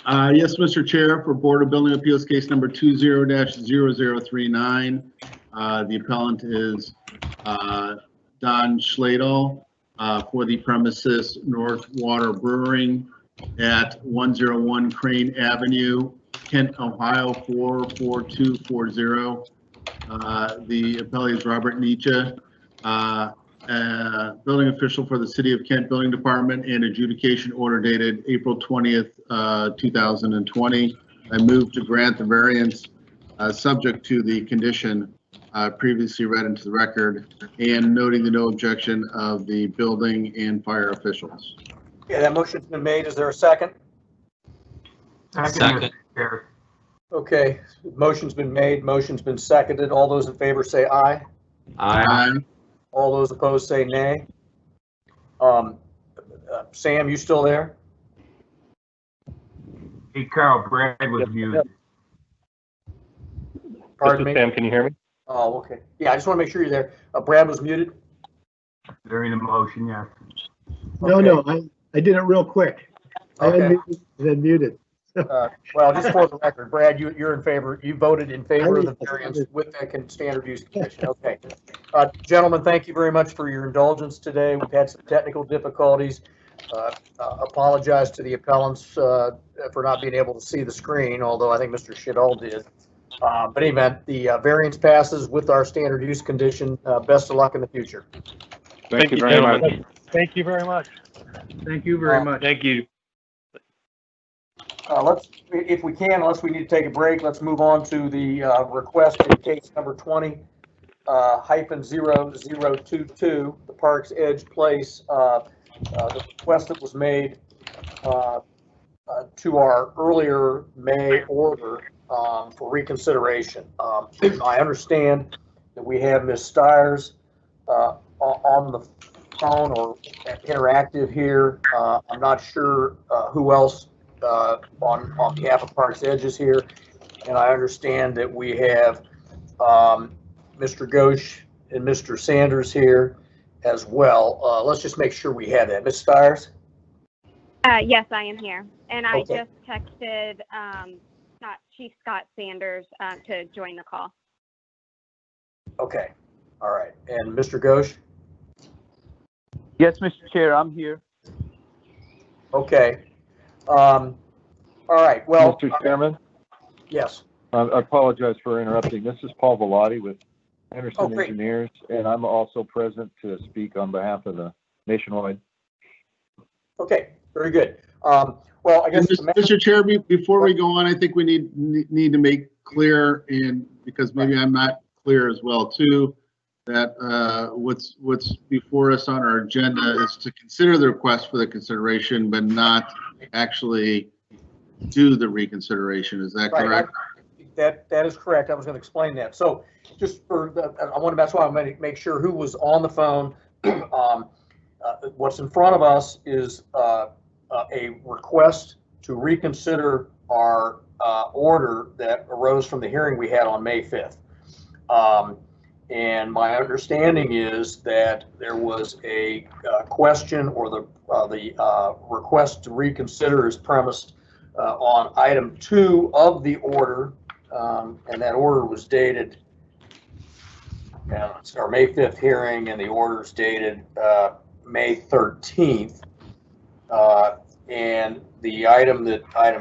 Speaker 2: Yes, Mr. Chair, for Board of Building Appeals case number 20-0039, the appellant is Don Schladel for the premises North Water Brewing at 101 Crane Avenue, Kent, Ohio 44240. The appellee is Robert Nietzsche, building official for the City of Kent Building Department, and adjudication order dated April 20th, 2020. I move to grant the variance subject to the condition previously read into the record and noting the no objection of the building and fire officials.
Speaker 1: Yeah, that motion's been made. Is there a second?
Speaker 3: Second.
Speaker 1: Okay, motion's been made, motion's been seconded. All those in favor say aye.
Speaker 6: Aye.
Speaker 1: All those opposed say nay. Sam, you still there?
Speaker 3: Hey, Carl, Brad was muted.
Speaker 1: Pardon me?
Speaker 8: Sam, can you hear me?
Speaker 1: Oh, okay. Yeah, I just want to make sure you're there. Brad was muted?
Speaker 3: During the motion, yes.
Speaker 9: No, I did it real quick. I
Speaker 1: Okay.
Speaker 9: unmuted, then muted.
Speaker 1: Well, just for the record, Brad, you're in favor, you voted in favor of the variance with the standard use condition. Okay. Gentlemen, thank you very much for your indulgence today. We've had some technical difficulties. Apologize to the appellants for not being able to see the screen, although I think Mr. Shidall did. But in any event, the variance passes with our standard use condition. Best of luck in the future.
Speaker 12: Thank you very much.
Speaker 15: Thank you very much.
Speaker 10: Thank you very much.
Speaker 17: Thank you.
Speaker 1: Let's, if we can, unless we need to take a break, let's move on to the request in case number 20-0022, the Parks Edge Place. The request that was made to our earlier May order for reconsideration. I understand that we have Ms. Stiers on the phone or interactive here. I'm not sure who else on behalf of Parks Edge is here, and I understand that we have Mr. Ghosh and Mr. Sanders here as well. Let's just make sure we have that. Ms. Stiers?
Speaker 14: Yes, I am here, and I
Speaker 1: Okay.
Speaker 14: just texted Chief Scott Sanders to join the call.
Speaker 1: Okay, all right. And Mr. Ghosh?
Speaker 19: Yes, Mr. Chair, I'm here.
Speaker 1: Okay. All right, well.
Speaker 13: Mr. Chairman?
Speaker 1: Yes.
Speaker 13: I apologize for interrupting. This is Paul Velotti with Henderson Engineers, and I'm also present to speak on behalf of the Nationwide.
Speaker 1: Okay, very good. Well, I guess
Speaker 2: Mr. Chair, before we go on, I think we need to make clear, and because maybe I'm not clear as well too, that what's before us on our agenda is to consider the request for the consideration, but not actually do the reconsideration. Is that correct?
Speaker 1: That is correct. I was going to explain that. So just for that's why I'm going to make sure who was on the phone. What's in front of us is a request to reconsider our order that arose from the hearing we had on May 5th. And my understanding is that there was a question, or the request to reconsider is premised on item 2 of the order, and that order was dated, it's our May 5th hearing, and the order is dated May 13th. And the item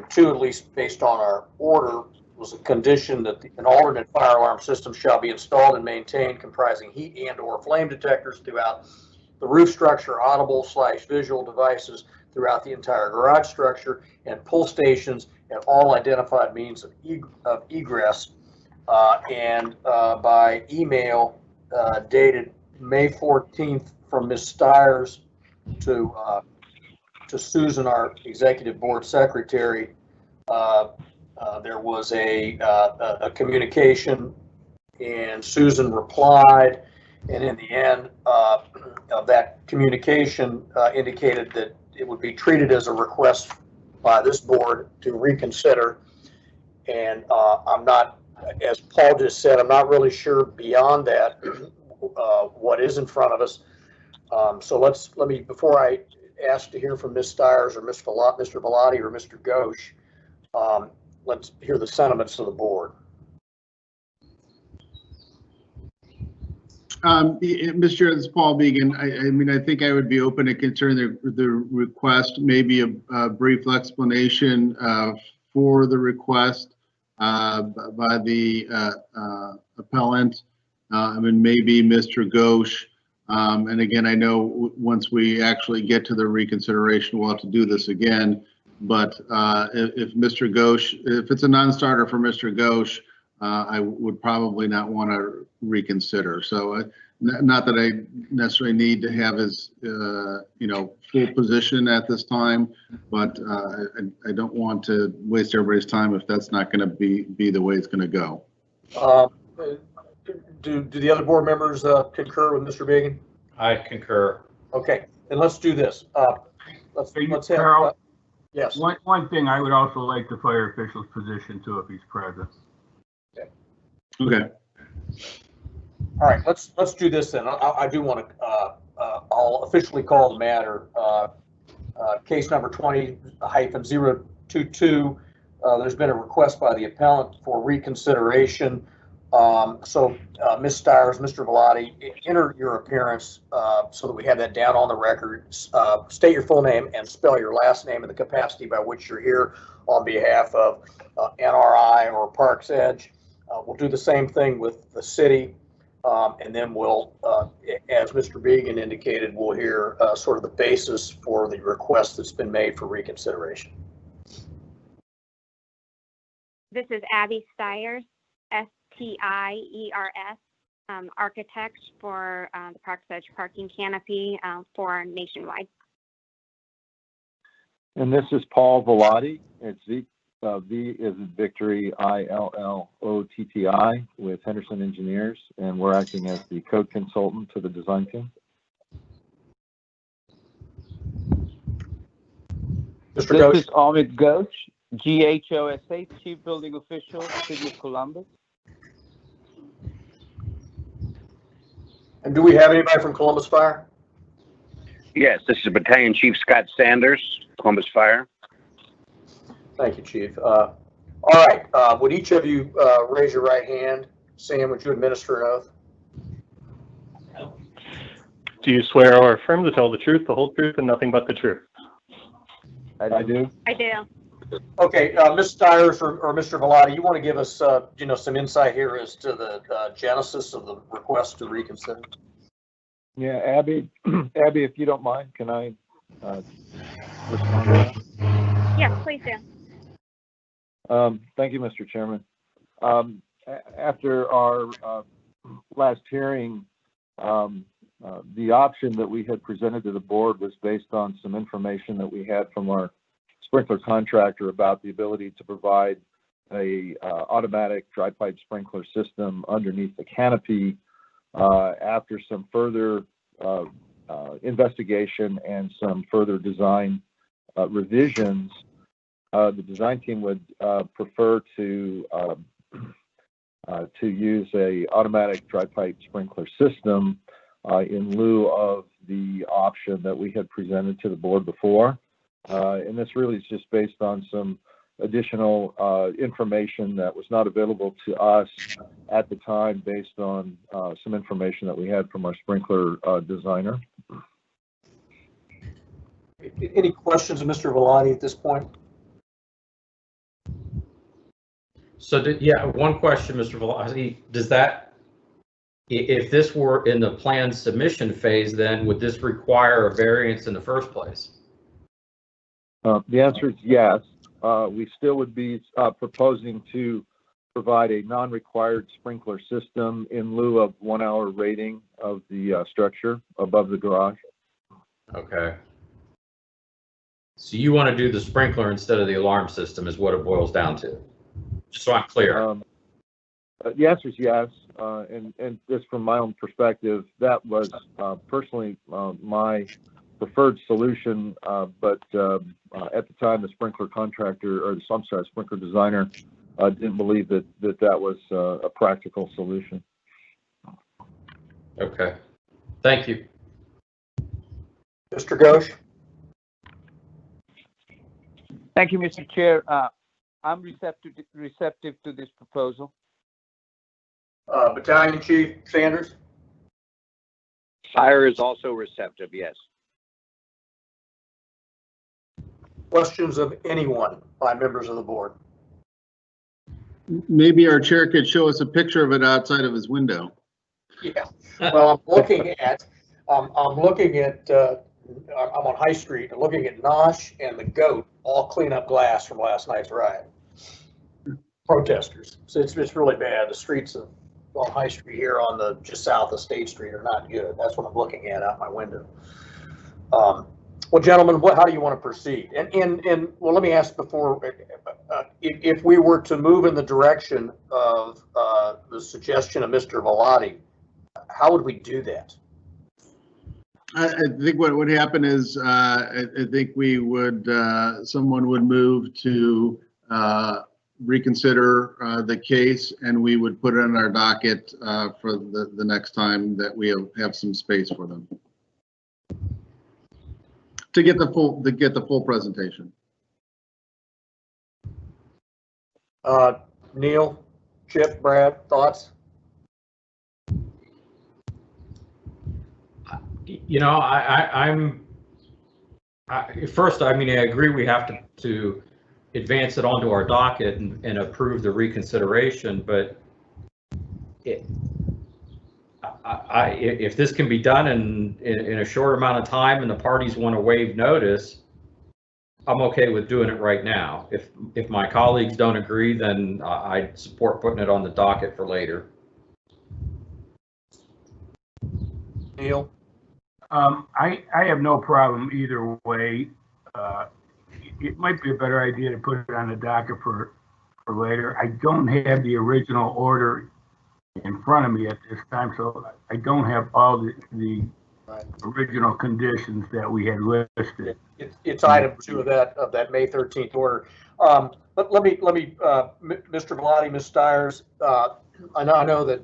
Speaker 1: 2, at least based on our order, was a condition that an alternate fire alarm system shall be installed and maintained, comprising heat and/or flame detectors throughout the roof structure, audible/visual devices throughout the entire garage structure, and pull stations at all identified means of egress, and by email dated May 14th from Ms. Stiers to Susan, our executive board secretary. There was a communication, and Susan replied, and in the end of that communication indicated that it would be treated as a request by this board to reconsider. And I'm not, as Paul just said, I'm not really sure beyond that what is in front of us. So let me, before I ask to hear from Ms. Stiers or Mr. Bellotti or Mr. Ghosh, let's hear the sentiments of the board.
Speaker 2: Mr. Chair, this is Paul Began. I mean, I think I would be open to considering the request, maybe a brief explanation for the request by the appellant. I mean, maybe Mr. Ghosh. And again, I know once we actually get to the reconsideration, we'll have to do this again. But if Mr. Ghosh, if it's a non-starter for Mr. Ghosh, I would probably not want to reconsider. So not that I necessarily need to have his, full position at this time, but I don't want to waste everybody's time if that's not going to be the way it's going to go.
Speaker 1: Do the other board members concur with Mr. Began?
Speaker 6: I concur.
Speaker 1: Okay, then let's do this. Let's have,
Speaker 3: Carl,
Speaker 1: yes.
Speaker 3: One thing, I would also like the fire official's position too, if he's present.
Speaker 2: Okay.
Speaker 1: All right, let's do this then. I do want to, I'll officially call the matter case number 20-022. There's been a request by the appellant for reconsideration. So Ms. Stiers, Mr. Bellotti, enter your appearance so that we have that down on the record. State your full name and spell your last name and the capacity by which you're here on behalf of NRI or Parks Edge. We'll do the same thing with the city, and then we'll, as Mr. Began indicated, we'll hear sort of the basis for the request that's been made for reconsideration.
Speaker 14: This is Abby Stiers, STIERS, architect for the Parks Edge parking canopy for Nationwide.
Speaker 13: And this is Paul Bellotti. It's V is in Victory, ILLOTTI with Henderson Engineers, and we're acting as the code consultant to the design team.
Speaker 19: This is Amit Ghosh, GHOSA, Chief Building Official, City of Columbus.
Speaker 1: And do we have anybody from Columbus Fire?
Speaker 20: Yes, this is Battalion Chief Scott Sanders, Columbus Fire.
Speaker 1: Thank you, Chief. All right, would each of you raise your right hand? Sam, would you administer an oath?
Speaker 8: Do you swear or affirm to tell the truth, the whole truth, and nothing but the truth?
Speaker 13: I do.
Speaker 14: I do.
Speaker 1: Okay, Ms. Stiers or Mr. Velati, you want to give us, some insight here as to the genesis of the request to reconsider?
Speaker 13: Yeah, Abby, Abby, if you don't mind, can I respond to that?
Speaker 14: Yes, please do.
Speaker 13: Thank you, Mr. Chairman. After our last hearing, the option that we had presented to the board was based on some information that we had from our sprinkler contractor about the ability to provide a automatic dry pipe sprinkler system underneath the canopy. After some further investigation and some further design revisions, the design team would prefer to use a automatic dry pipe sprinkler system in lieu of the option that we had presented to the board before. And this really is just based on some additional information that was not available to us at the time based on some information that we had from our sprinkler designer.
Speaker 1: Any questions of Mr. Velati at this point?
Speaker 6: So, one question, Mr. Velati, does that, if this were in the plan submission phase, then would this require a variance in the first place?
Speaker 13: The answer is yes. We still would be proposing to provide a non-required sprinkler system in lieu of 1 hour rating of the structure above the garage.
Speaker 6: Okay. So you want to do the sprinkler instead of the alarm system is what it boils down to, just so I'm clear.
Speaker 13: The answer is yes, and just from my own perspective, that was personally my preferred solution, but at the time the sprinkler contractor, or I'm sorry, sprinkler designer didn't believe that was a practical solution.
Speaker 6: Okay, thank you.
Speaker 1: Mr. Ghosh?
Speaker 19: Thank you, Mr. Chair. I'm receptive to this proposal.
Speaker 1: Battalion Chief Sanders?
Speaker 20: Fire is also receptive, yes.
Speaker 1: Questions of anyone by members of the board?
Speaker 2: Maybe our chair could show us a picture of it outside of his window.
Speaker 1: Yeah. Well, I'm looking at, I'm on High Street, looking at Nosh and the Goat all clean up glass from last night's riot. Protesters. So it's really bad. The streets on High Street here on the just south of State Street are not good. That's what I'm looking at out my window. Well, gentlemen, how do you want to proceed? And well, let me ask before, if we were to move in the direction of the suggestion of Mr. Velati, how would we do that?
Speaker 2: I think what would happen is I think we would someone would move to reconsider the case, and we would put it on our docket for the next time that we have some space for them to get the full presentation.
Speaker 1: Neil, Chip, Brad, thoughts?
Speaker 6: First, I agree we have to advance it onto our docket and approve the reconsideration, but if this can be done in a short amount of time and the parties want to waive notice, I'm okay with doing it right now. If my colleagues don't agree, then I'd support putting it on the docket for later.
Speaker 1: Neil?
Speaker 3: I have no problem either way. It might be a better idea to put it on the docket for later. I don't have the original order in front of me at this time, so I don't have all the original conditions that we had listed.
Speaker 1: It's item 2 of that May 13th order. But let me, Mr. Velati, Ms. Stiers, I know that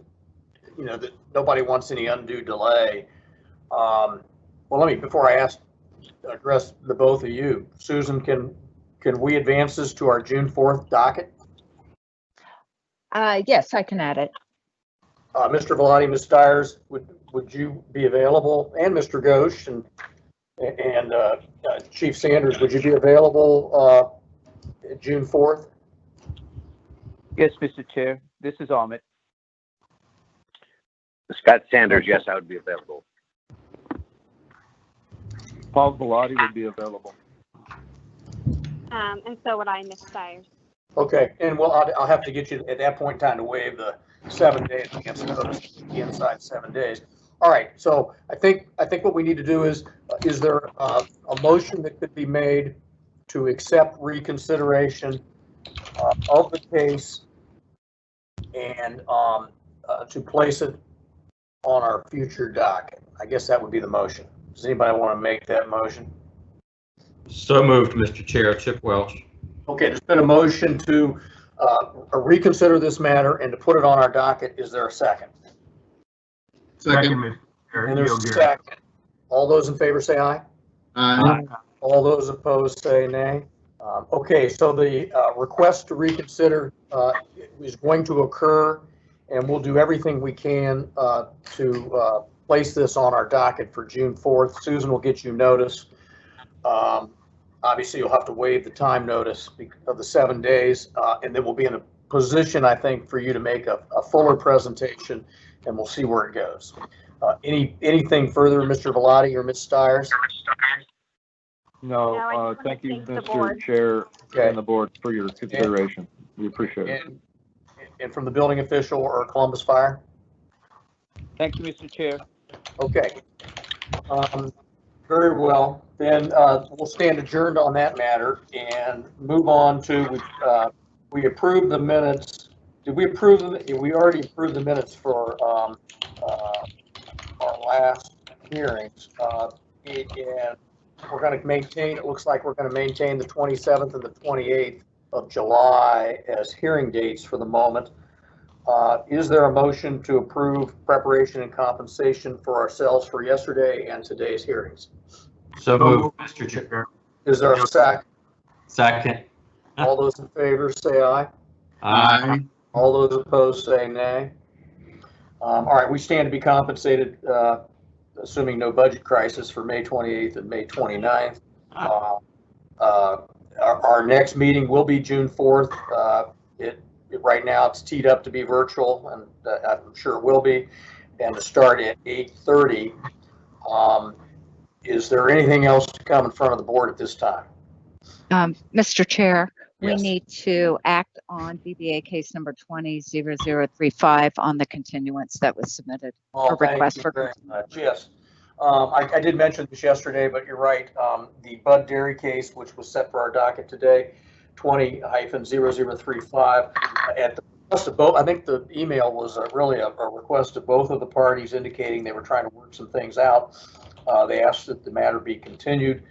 Speaker 1: that nobody wants any undue delay. Well, before I address the both of you, Susan, can we advance this to our June 4th docket?
Speaker 7: Yes, I can add it.
Speaker 1: Mr. Velati, Ms. Stiers, would you be available, and Mr. Ghosh and Chief Sanders, would you be available June 4th?
Speaker 19: Yes, Mr. Chair. This is Ahmet.
Speaker 20: Scott Sanders, yes, I would be available.
Speaker 13: Paul Bellotti would be available.
Speaker 14: And so would I, Ms. Stires.
Speaker 1: Okay, and well, I'll have to get you at that point in time to waive the 7 days against notice, inside 7 days. All right, so I think what we need to do is there a motion that could be made to accept reconsideration of the case and to place it on our future docket? I guess that would be the motion. Does anybody want to make that motion?
Speaker 6: So moved, Mr. Chair. Chip Welch.
Speaker 1: Okay, there's been a motion to reconsider this matter and to put it on our docket. Is there a second?
Speaker 2: Second.
Speaker 1: And there's a second. All those in favor say aye.
Speaker 2: Aye.
Speaker 1: All those opposed say nay. Okay, so the request to reconsider is going to occur, and we'll do everything we can to place this on our docket for June 4th. Susan will get you notice. Obviously, you'll have to waive the time notice of the 7 days, and then we'll be in a position, I think, for you to make a fuller presentation, and we'll see where it goes. Anything further, Mr. Bellotti or Ms. Stires?
Speaker 13: No, thank you, Mr. Chair and the board for your consideration. We appreciate it.
Speaker 1: And from the building official or Columbus Fire?
Speaker 19: Thank you, Mr. Chair.
Speaker 1: Okay. Very well. Then we'll stand adjourned on that matter and move on to, we approved the minutes. Did we approve them? We already approved the minutes for our last hearings. And we're going to maintain, it looks like we're going to maintain the 27th and the 28th of July as hearing dates for the moment. Is there a motion to approve preparation and compensation for ourselves for yesterday and today's hearings?
Speaker 6: So moved, Mr. Chair.
Speaker 1: Is there a second?
Speaker 6: Second.
Speaker 1: All those in favor say aye.
Speaker 2: Aye.
Speaker 1: All those opposed say nay. All right, we stand to be compensated, assuming no budget crisis, for May 28th and May 29th. Our next meeting will be June 4th. Right now it's teed up to be virtual, and I'm sure it will be, and to start at 8:30. Is there anything else to come in front of the board at this time?
Speaker 7: Mr. Chair, we
Speaker 1: Yes.
Speaker 7: need to act on BBA case number 200035 on the continuance that was submitted.
Speaker 1: Oh,
Speaker 7: or request
Speaker 1: thank you
Speaker 7: for
Speaker 1: very much. Yes. I did mention this yesterday, but you're right. The Bud Dairy case, which was set for our docket today, 20-0035, at the request of both, I think the email was really a request of both of the parties indicating they were trying to work some things out. They asked that the matter be continued,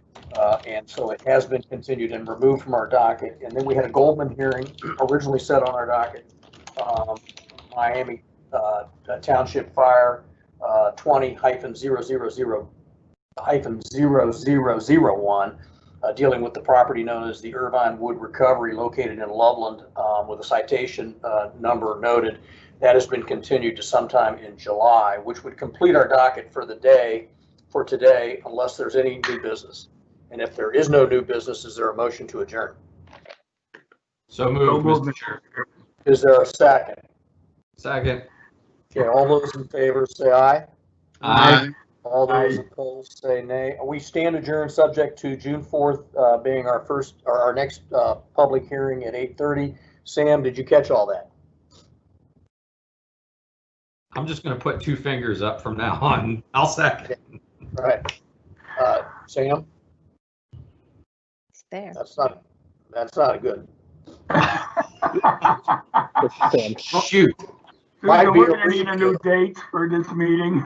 Speaker 1: and so it has been continued and removed from our docket. And then we had a Goldman hearing originally set on our docket, Miami Township Fire 20-0001, dealing with the property known as the Irvine Wood Recovery located in Loveland, with a citation number noted. That has been continued to sometime in July, which would complete our docket for the day, for today, unless there's any new business. And if there is no new business, is there a motion to adjourn?
Speaker 6: So moved, Mr. Chair.
Speaker 1: Is there a second?
Speaker 6: Second.
Speaker 1: Okay, all those in favor say aye.
Speaker 6: Aye.
Speaker 1: All those opposed say nay. We stand adjourned, subject to June 4th being our next public hearing at 8:30. Sam, did you catch all that?
Speaker 6: I'm just going to put 2 fingers up from now on. I'll second.
Speaker 1: All right. Sam?
Speaker 7: It's there.
Speaker 1: That's not a good.
Speaker 6: Shoot.
Speaker 1: Might be
Speaker 3: We're
Speaker 1: a
Speaker 3: going to need a new date for this meeting.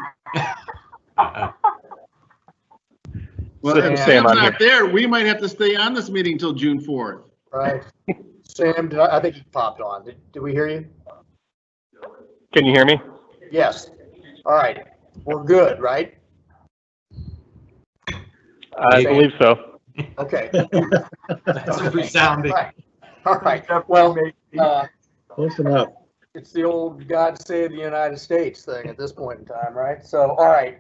Speaker 2: Well, if Sam's not there, we might have to stay on this meeting until June 4th.
Speaker 1: Right. Sam, I think he popped on. Did we hear you?
Speaker 8: Can you hear me?
Speaker 1: Yes. All right. We're good, right?
Speaker 8: I believe so.
Speaker 1: Okay.
Speaker 6: That's resounding.
Speaker 1: All right. Well,
Speaker 9: Close enough.
Speaker 1: it's the old God save the United States thing at this point in time, right? So, all right.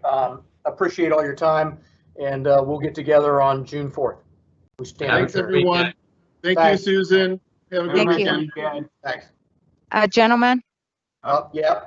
Speaker 1: Appreciate all your time, and we'll get together on June 4th. We stand
Speaker 2: Thanks, everyone. Thank
Speaker 1: Thanks.
Speaker 2: you, Susan. Have a good
Speaker 7: Thank you.
Speaker 2: weekend.
Speaker 1: Thanks.
Speaker 7: Gentlemen,
Speaker 1: Yeah.